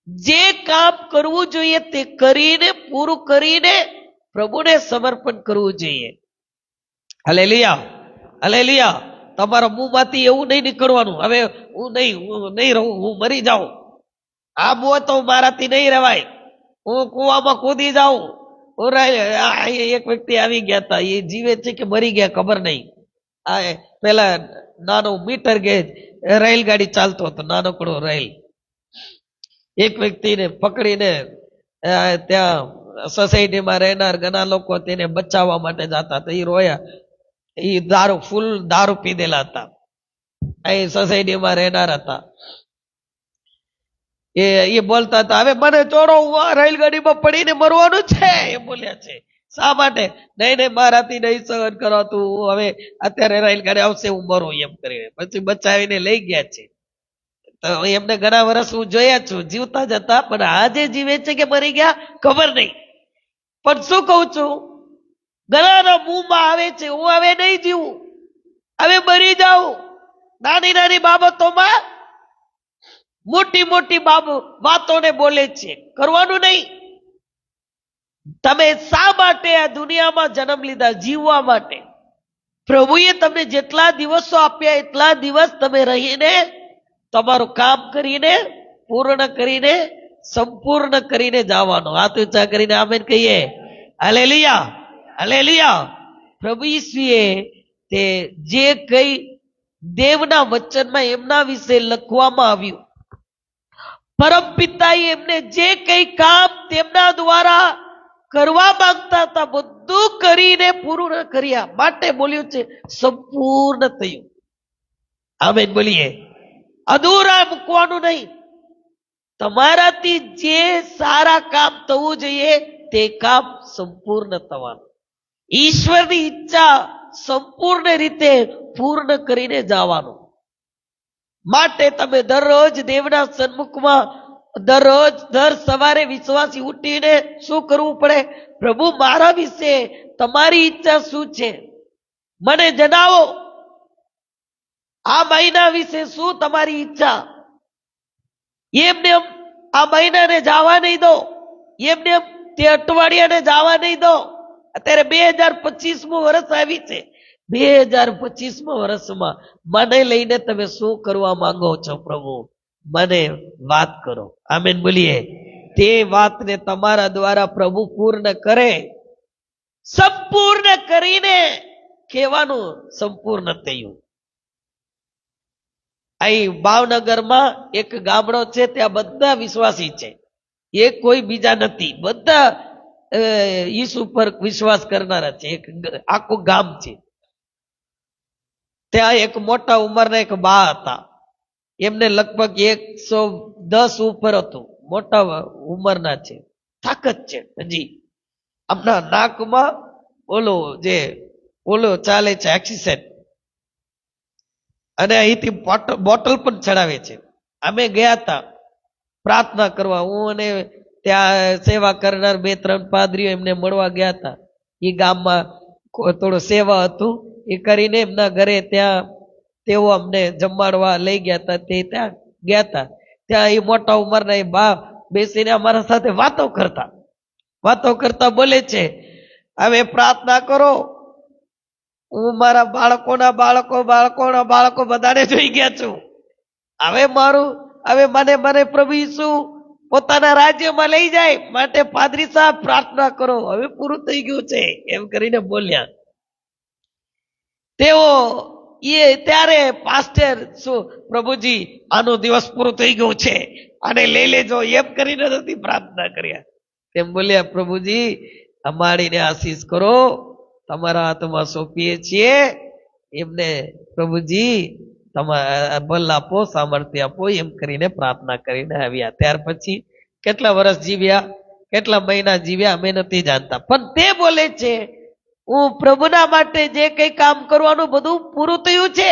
જે કામ કરવું જોઈએ તે કરીને, પૂરું કરીને પ્રભુને સમર્પણ કરવું જોઈએ. Hallelujah, hallelujah. તમારા મુંહમાંથી એવું નહીં નીકળવાનું, હવે હું નહીં રહું, હું મરી જાઉં, આ મોહ તો મારાથી નહીં રહેવાય, હું કુવામાં કૂદી જાઉં. એક વ્યક્તિ આવી ગયા હતા, એ જીવે છે કે મરી ગયા ખબર નહીં. આ પેલા નાનો મીટર ગેજ રેલગાડી ચાલતો હતો, નાનકડો રેલ. એક વ્યક્તિને પકડીને ત્યાં સોસાયટીમાં રહેનાર ઘણા લોકો તેને બચાવવા માટે જતા હતા. એ રોયા. એ ફૂલ દારૂ પીધેલા હતા. અહીં સોસાયટીમાં રહેનાર હતા. એ બોલતા હતા, હવે મને ચોરો, હું આ રેલગાડીમાં પડીને મરવાનું છે એ બોલ્યા છે. શા માટે? નહીં, મારાથી નહીં સહન કરાતું, હવે અત્યારે રેલગાડી આવશે, હું મરું એમ કરીને પછી બચાવીને લઈ ગયા છે. તો એમને ઘણા વર્ષ હું જોયા છું, જીવતા જતા. પણ આજે જીવે છે કે મરી ગયા ખબર નહીં. પણ શું કહું છું, ઘણાના મુંહમાં આવે છે હું હવે નહીં જીવું, હવે મરી જાઉં. નાની નાની બાબતોમાં મોટી મોટી વાતોને બોલે છે. કરવાનું નહીં. તમે શા માટે આ દુનિયામાં જન્મ લીધા? જીવવા માટે. પ્રભુએ તમને જેટલા દિવસો આપ્યા એટલા દિવસ તમે રહીને તમારું કામ કરીને, પૂર્ણ કરીને, સંપૂર્ણ કરીને જવાનું. હાથ ઊંચા કરીને આમેન કહીએ. Hallelujah, hallelujah. પ્રભુ ઈસુએ તે જે કઈ દેવના વચનમાં એમના વિશે લખવામાં આવ્યું, પરમ પિતાએ એમને જે કઈ કામ તેમના દ્વારા કરવા માંગતા હતા બધું કરીને પૂર્ણ કર્યા માટે બોલ્યું છે સંપૂર્ણ થયું. આમેન બોલીએ. અધૂરા મૂકવાનું નહીં. તમારાથી જે સારા કામ થવું જોઈએ તે કામ સંપૂર્ણ થવાનું, ઈશ્વરની ઈચ્છા સંપૂર્ણ રીતે પૂર્ણ કરીને જવાનું. માટે તમે દરરોજ દેવના સન્મુખમાં દર સવારે વિશ્વાસી ઉઠીને શું કરવું પડે? પ્રભુ, મારા વિશે તમારી ઈચ્છા શું છે મને જણાવો. આ મહિના વિશે શું તમારી ઈચ્છા? એમને આ મહિનાને જવા નહીં દો, એમને તે અઠવાડિયાને જવા નહીં દો. અત્યારે 2025મું વર્ષ આવી છે. 2025મા વર્ષમાં મને લઈને તમે શું કરવા માંગો છો પ્રભુ? મને વાત કરો. આમેન બોલીએ. તે વાતને તમારા દ્વારા પ્રભુ પૂર્ણ કરે. સંપૂર્ણ કરીને કહેવાનું સંપૂર્ણ થયું. અહીં ભાવનગરમાં એક ગામડો છે, ત્યાં બધા વિશ્વાસી છે, એ કોઈ બીજા નથી, બધા ઈસુ પર વિશ્વાસ કરનારા છે. એક આખું ગામ છે. ત્યાં એક મોટા ઉંમરના એક બા હતા, એમને લગભગ 110 ઉપર હતું, મોટા ઉંમરના છે, તાકાત છે હજી. આપણા નાકમાં ઓલો ચાલે છે ઓક્સિજન, અને અહીંથી બોટલ પણ ચડાવે છે. અમે ગયા હતા પ્રાર્થના કરવા, હું અને ત્યાં સેવા કરનાર 2-3 પાદરીઓ એમને મળવા ગયા હતા. એ ગામમાં થોડો સેવા હતું એ કરીને એમના ઘરે ત્યાં તેઓ અમને જમાડવા લઈ ગયા હતા. તે ત્યાં ગયા હતા. ત્યાં એ મોટા ઉંમરના એ બા બેસીને અમારા સાથે વાતો કરતા બોલે છે, હવે પ્રાર્થના કરો. હું મારા બાળકોના બાળકો બધાને જોઈ ગયા છું. હવે મને પ્રભુ ઈસુ પોતાના રાજ્યમાં લઈ જાય, માટે પાદરી સાહેબ પ્રાર્થના કરો, હવે પૂરું થઈ ગયું છે એમ કરીને બોલ્યા. તેઓ ત્યારે પાસ્ટર શું, પ્રભુજી આનો દિવસ પૂરું થઈ ગયું છે, આને લઈ લેજો એમ કરીને નથી પ્રાર્થના કર્યા. તેમ બોલ્યા, પ્રભુજી અમારીને આશીષ કરો, તમારા હાથમાં સોંપીએ છીએ એમને. પ્રભુજી તમારા બલ આપો, સામર્થ્ય આપો એમ કરીને પ્રાર્થના કરીને આવ્યા. ત્યાર પછી કેટલા વર્ષ જીવ્યા, કેટલા મહિના જીવ્યા અમે નથી જાણતા, પણ તે બોલે છે, હું પ્રભુના માટે જે કઈ કામ કરવાનું બધું પૂરું થયું છે,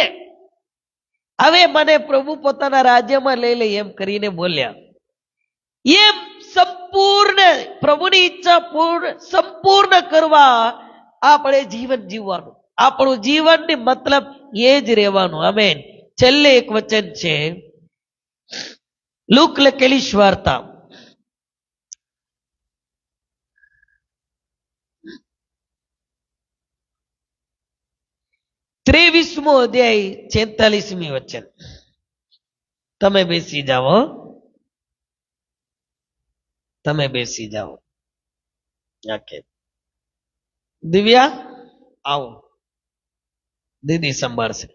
હવે મને પ્રભુ પોતાના રાજ્યમાં લઈ લે એમ કરીને બોલ્યા. એમ સંપૂર્ણ પ્રભુની ઈચ્છા સંપૂર્ણ કરવા આપણે જીવન જીવવાનું, આપણું જીવનની મતલબ એ જ રહેવાનું. આમેન. છેલ્લે એક વચન છે, લુક લખેલી વાર્તા 23મો અધ્યાય 46મી વચન. તમે બેસી જાઓ, તમે બેસી જાઓ. ઓકે દિવ્યા આવો, દીદી સંભાળશે.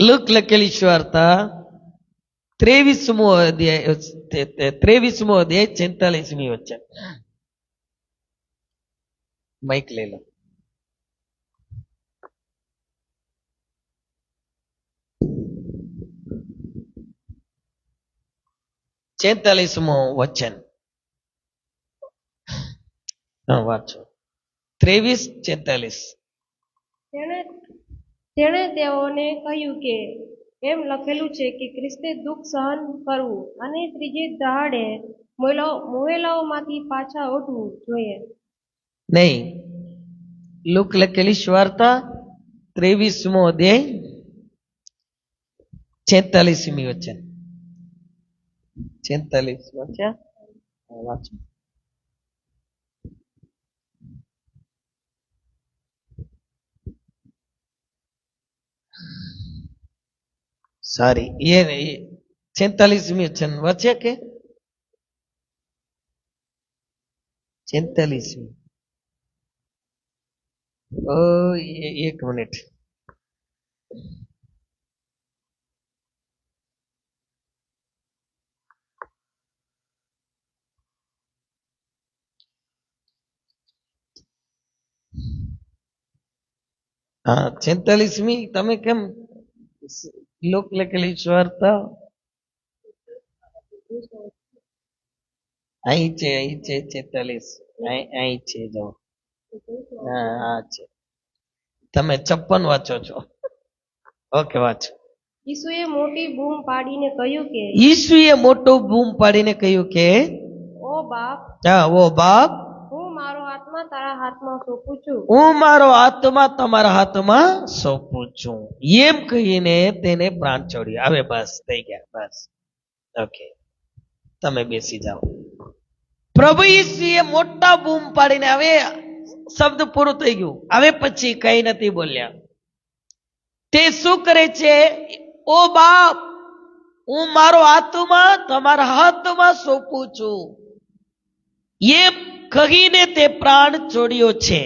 લુક લખેલી વાર્તા 23મો અધ્યાય 46મી વચન. માઇક લઈ લો. છેતાલીસમો વચન વાંચો. 23:46. તેણે તેઓને કહ્યું કે એમ લખેલું છે કે ખ્રિસ્તે દુઃખ સહન કરવું અને ત્રીજે દહાડે મોયેલાઓમાંથી પાછા ઉઠવું જોઈએ. નહીં, લુક લખેલી વાર્તા 23મો અધ્યાય 46મી વચન. 46 વાંચ્યા? વાંચો. સારી, એ 46મી વચન વાંચ્યા કે 46મી? એક મિનિટ. હા 46મી. તમે કેમ लोक लेखेल ईश्वर तो અહીં છે 46 અહીં છે જો હા છે તમે 56 વાંચો છો ઓકે વાંચો ઈસુએ મોટી બૂમ પાડીને કહ્યું કે ઈસુએ મોટો બૂમ પાડીને કહ્યું કે ઓ બાપ, હા ઓ બાપ હું મારો આત્મા તારા હાથમાં સોંપું છું. હું મારો આત્મા તમારા હાથમાં સોંપું છું એમ કહીને તેને પ્રાણ છોડ્યો. હવે બસ થઈ ગયા બસ ઓકે તમે બેસી જાઓ. પ્રભુ ઈસુએ મોટા બૂમ પાડીને હવે શબ્દ પૂરું થઈ ગયું. હવે પછી કઈ નથી બોલ્યા. તે શું કરે છે? ઓ બાપ, હું મારો આત્મા તમારા હાથમાં સોંપું છું એમ કહીને તે પ્રાણ છોડ્યો છે.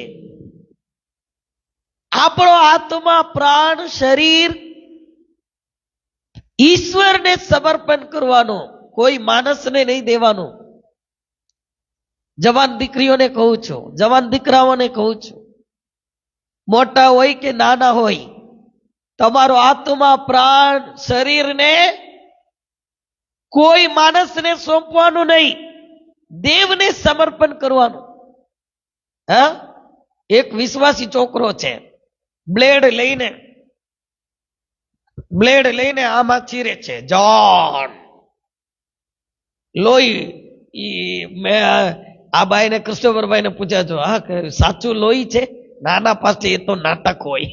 આપણો આત્મા, પ્રાણ, શરીર ઈશ્વરને સમર્પણ કરવાનો, કોઈ માણસને નહીં દેવાનું. જવાન દીકરીઓને કહું છું, જવાન દીકરાઓને કહું છું, મોટા હોય કે નાના હોય, તમારો આત્મા, પ્રાણ, શરીરને કોઈ માણસને સોંપવાનું નહીં, દેવને સમર્પણ કરવાનું. હા, એક વિશ્વાસી છોકરો છે, બ્લેડ લઈને આમાં ચીરે છે, જોન લોહી. મેં આ ભાઈને કૃષ્ણવરભાઈને પૂછ્યા છો, હા સાચું લોહી છે? નાના પાસે એ તો નાટક હોય,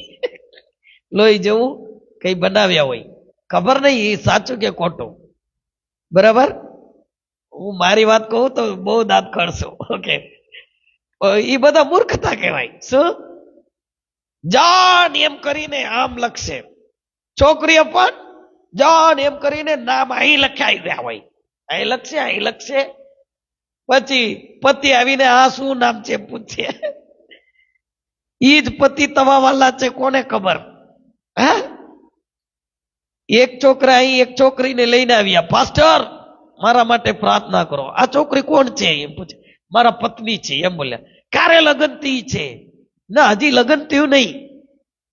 લોહી જેવું કઈ બનાવ્યા હોય, ખબર નહીં એ સાચું કે ખોટું. બરાબર, હું મારી વાત કહું તો બહુ દાંત ખડશો. ઓકે, એ બધા મૂર્ખતા કહેવાય. શું જાન એમ કરીને આમ લખશે, છોકરીઓ પણ જાન એમ કરીને નામ અહીં લખાઈ ગયા હોય, અહીં લખશે. પછી પતિ આવીને આ શું નામ છે પૂછે, ઈ જ પતિ તવા વાલા છે, કોને ખબર. હા, એક છોકરા અહીં એક છોકરીને લઈને આવ્યા, પાસ્ટર મારા માટે પ્રાર્થના કરો. આ છોકરી કોણ છે એમ પૂછે, મારા પત્ની છે એમ બોલ્યા. ક્યારે લગ્ન થઈ છે? ના, હજી લગ્ન થયું નહીં.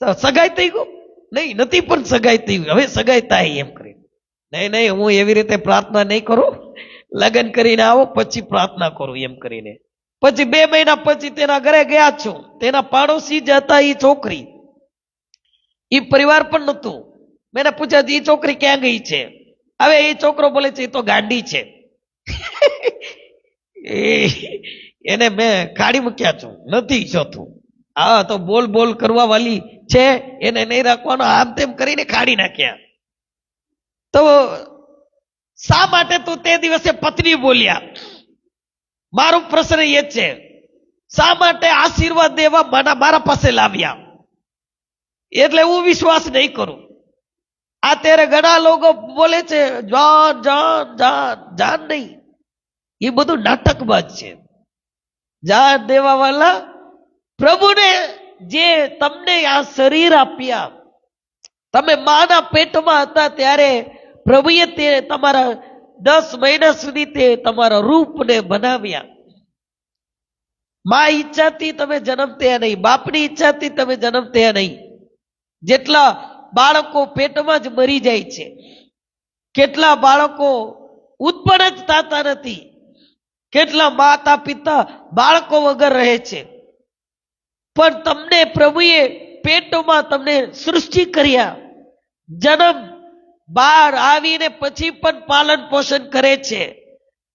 તો સગાઈ થઈ ગયું? નહીં, નથી પણ સગાઈ થઈ. હવે સગાઈ થાય એમ કરી. નહીં, હું એવી રીતે પ્રાર્થના નહીં કરું, લગ્ન કરીને આવો પછી પ્રાર્થના કરું એમ કરીને. પછી 2 મહિના પછી તેના ઘરે ગયા છું. તેના પાડોશી જ હતા એ છોકરી, એ પરિવાર પણ નહોતું. મેં પૂછ્યા એ છોકરી ક્યાં ગઈ છે? હવે એ છોકરો બોલે છે એ તો ગાંડી છે, એને મેં કાઢી મૂક્યા છું, નથી જોતું. હા, તો બોલ કરવા વાળી છે, એને નહીં રાખવાનો, આમ તેમ કરીને કાઢી નાખ્યા. તો શા માટે તું તે દિવસે પત્ની બોલ્યા? મારો પ્રશ્ન એ છે, શા માટે આશીર્વાદ દેવા મારા પાસે લાવ્યા? એટલે હું વિશ્વાસ નહીં કરું. અત્યારે ઘણા લોકો બોલે છે જાન નહીં, એ બધું નાટકબાજ છે. જાન દેવા વાળા પ્રભુને, જે તમને આ શરીર આપ્યા, તમે માના પેટમાં હતા ત્યારે પ્રભુએ તે તમારા 10 મહિના સુધી તે તમારા રૂપને બનાવ્યા. મા ઈચ્છાથી તમે જન્મ થયા નહીં, બાપની ઈચ્છાથી તમે જન્મ થયા નહીં. જેટલા બાળકો પેટમાં જ મરી જાય છે, કેટલા બાળકો ઉત્પન્ન જ થતા નથી, કેટલા માતા પિતા બાળકો વગર રહે છે. પણ તમને પ્રભુએ પેટમાં તમને સૃષ્ટિ કર્યા, જન્મ બહાર આવીને પછી પણ પાલન પોષણ કરે છે.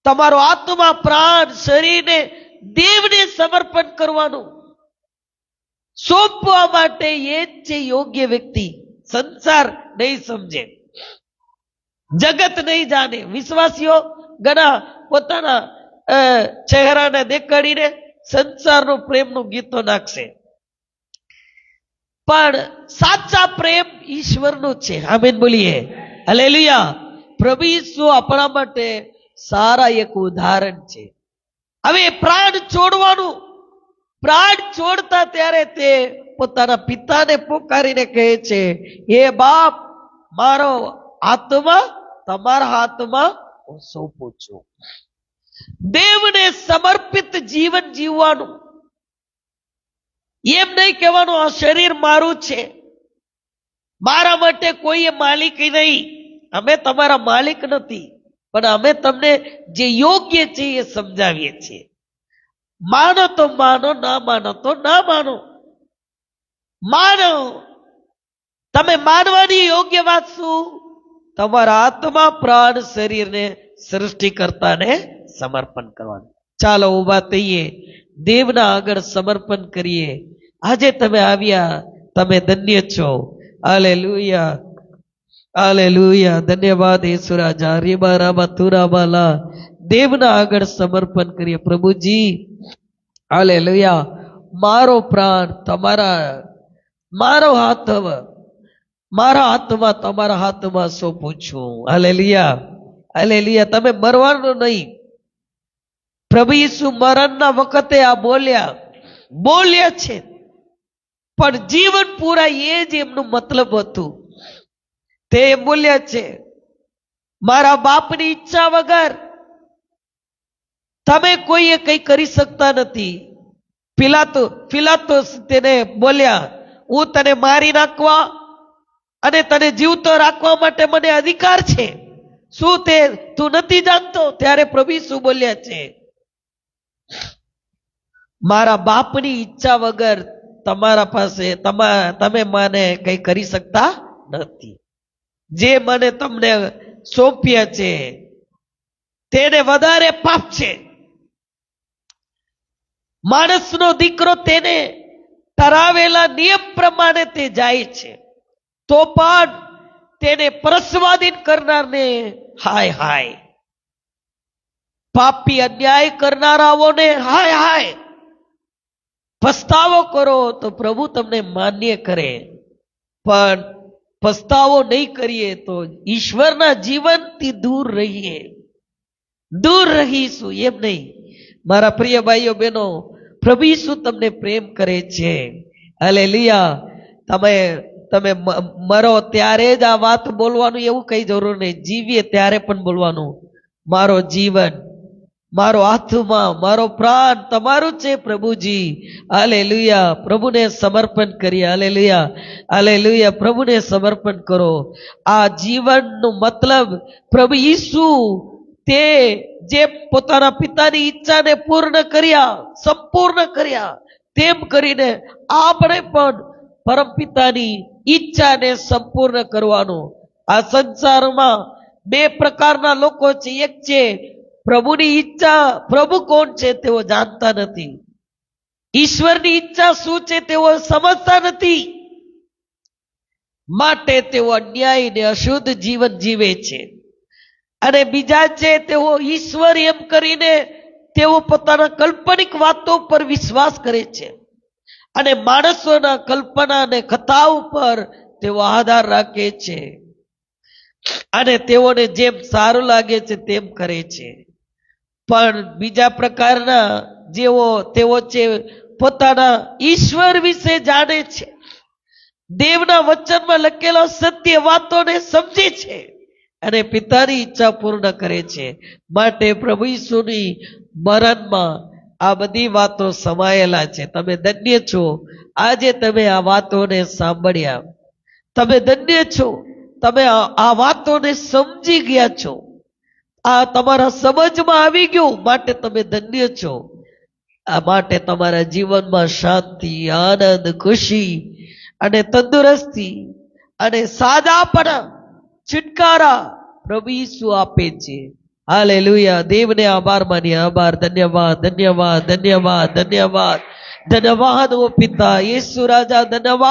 તમારો આત્મા, પ્રાણ, શરીરને દેવને સમર્પણ કરવાનું, સોંપવા માટે એ જ છે યોગ્ય વ્યક્તિ. સંસાર નહીં સમજે, જગત નહીં જાણે. વિશ્વાસીઓ ઘણા પોતાના ચહેરાને દેખાડીને સંસારનો પ્રેમનું ગીતો નાખશે, પણ સાચા પ્રેમ ઈશ્વરનો છે. આમેન બોલીએ, હાલેલુયા. પ્રભુ ઈસુ આપણા માટે સારા એક ઉદાહરણ છે. હવે પ્રાણ છોડવાનું, પ્રાણ છોડતા ત્યારે તે પોતાના પિતાને પોકારીને કહે છે, હે બાપ, મારો આત્મા તમારા હાથમાં હું સોંપું છું. દેવને સમર્પિત જીવન જીવવાનું. એમ નહીં કહેવાનું આ શરીર મારું છે, મારા માટે કોઈએ માલિક નહીં, અમે તમારા માલિક નથી, પણ અમે તમને જે યોગ્ય છે એ સમજાવીએ છીએ. માનો તો માનો, ના માનો તો ના માનો. માનો. તમે માનવાની યોગ્ય વાત શું? તમારા આત્મા, પ્રાણ, શરીરને સૃષ્ટિકર્તાને સમર્પણ કરવાનું. ચાલો ઊભા થઈએ, દેવના આગળ સમર્પણ કરીએ. આજે તમે આવ્યા, તમે ધન્ય છો. Hallelujah, hallelujah. ધન્યવાદ యేసు રાજા. રીબા રાબા તુરા બાલા. દેવના આગળ સમર્પણ કરીએ. પ્રભુજી, હાલેલુયા, મારો પ્રાણ તમારા, મારો હાથ, મારા હાથમાં તમારા હાથમાં સોંપું છું. Hallelujah, hallelujah. તમે મરવાનું નહીં. પ્રભુ ઈસુ મરણના વખતે આ બોલ્યા છે, પણ જીવન પૂરા એ જ એમનું મતલબ હતું. તે બોલ્યા છે, મારા બાપની ઈચ્છા વગર તમે કોઈએ કંઈ કરી શકતા નથી. પિલાતુસ તેને બોલ્યા, હું તને મારી નાખવા અને તને જીવતો રાખવા માટે મને અધિકાર છે. શું તે તું નથી જાણતો? ત્યારે પ્રભુ ઈસુ બોલ્યા છે, મારા બાપની ઈચ્છા વગર તમારા પાસે તમે મને કઈ કરી શકતા નથી. જે મને તમને સોંપ્યા છે તેને વધારે પાપ છે. માણસનો દીકરો તેને ઠરાવેલા નિયમ પ્રમાણે તે જાય છે, તો પણ તેને પરસ્વાધીન કરનારને હાય હાય. પાપી અન્યાય કરનારાઓને હાય હાય. પસ્તાવો કરો તો પ્રભુ તમને માન્ય કરે, પણ પસ્તાવો નહીં કરીએ તો ઈશ્વરના જીવનથી દૂર રહીશું. એમ નહીં. મારા પ્રિય ભાઈઓ બહેનો, પ્રભુ ઈસુ તમને પ્રેમ કરે છે. હાલેલુયા. તમે મરો ત્યારે જ આ વાત બોલવાનું એવું કઈ જરૂર નહીં. જીવીએ ત્યારે પણ બોલવાનું, મારો જીવન, મારો આત્મા, મારો પ્રાણ તમારું છે પ્રભુજી. હાલેલુયા. પ્રભુને સમર્પણ કરીએ. Hallelujah, hallelujah. પ્રભુને સમર્પણ કરો. આ જીવનનો મતલબ પ્રભુ ઈસુ તે જે પોતાના પિતાની ઈચ્છાને સંપૂર્ણ કર્યા, તેમ કરીને આપણે પણ પરમપિતાની ઈચ્છાને સંપૂર્ણ કરવાનું. આ સંસારમાં બે પ્રકારના લોકો છે. એક છે પ્રભુની ઈચ્છા, પ્રભુ કોણ છે તેઓ જાણતા નથી. ઈશ્વરની ઈચ્છા શું છે તેઓ સમજતા નથી, માટે તેઓ અન્યાય ને અશુદ્ધ જીવન જીવે છે. અને બીજા છે તેઓ ઈશ્વર એમ કરીને તેઓ પોતાના કાલ્પનિક વાતો પર વિશ્વાસ કરે છે અને માણસોના કલ્પના અને કથા ઉપર તેઓ આધાર રાખે છે અને તેઓને જેમ સારું લાગે છે તેમ કરે છે. પણ બીજા પ્રકારના તેઓ છે પોતાના ઈશ્વર વિશે જાણે છે, દેવના વચનમાં લખેલા સત્ય વાતોને સમજે છે અને પિતાની ઈચ્છા પૂર્ણ કરે છે. માટે પ્રભુ ઈસુની મરણમાં આ બધી વાતો સમાયેલા છે. તમે ધન્ય છો. આજે તમે આ વાતોને સાંભળ્યા. તમે ધન્ય છો. તમે આ વાતોને સમજી ગયા છો. આ તમારા સમજમાં આવી ગયું, માટે તમે ધન્ય છો. આ માટે તમારા જીવનમાં શાંતિ, આનંદ, ખુશી અને તંદુરસ્તી અને સાદાપણા, છુટકારા પ્રભુ ઈસુ આપે છે. હાલેલુયા. દેવને આભાર માનીએ. આભાર. ધન્યવાદ, ધન્યવાદ, ધન્યવાદ, ધન્યવાદ, ધન્યવાદ ઓ પિતા యేసు రాజా. ધન્યવાદ.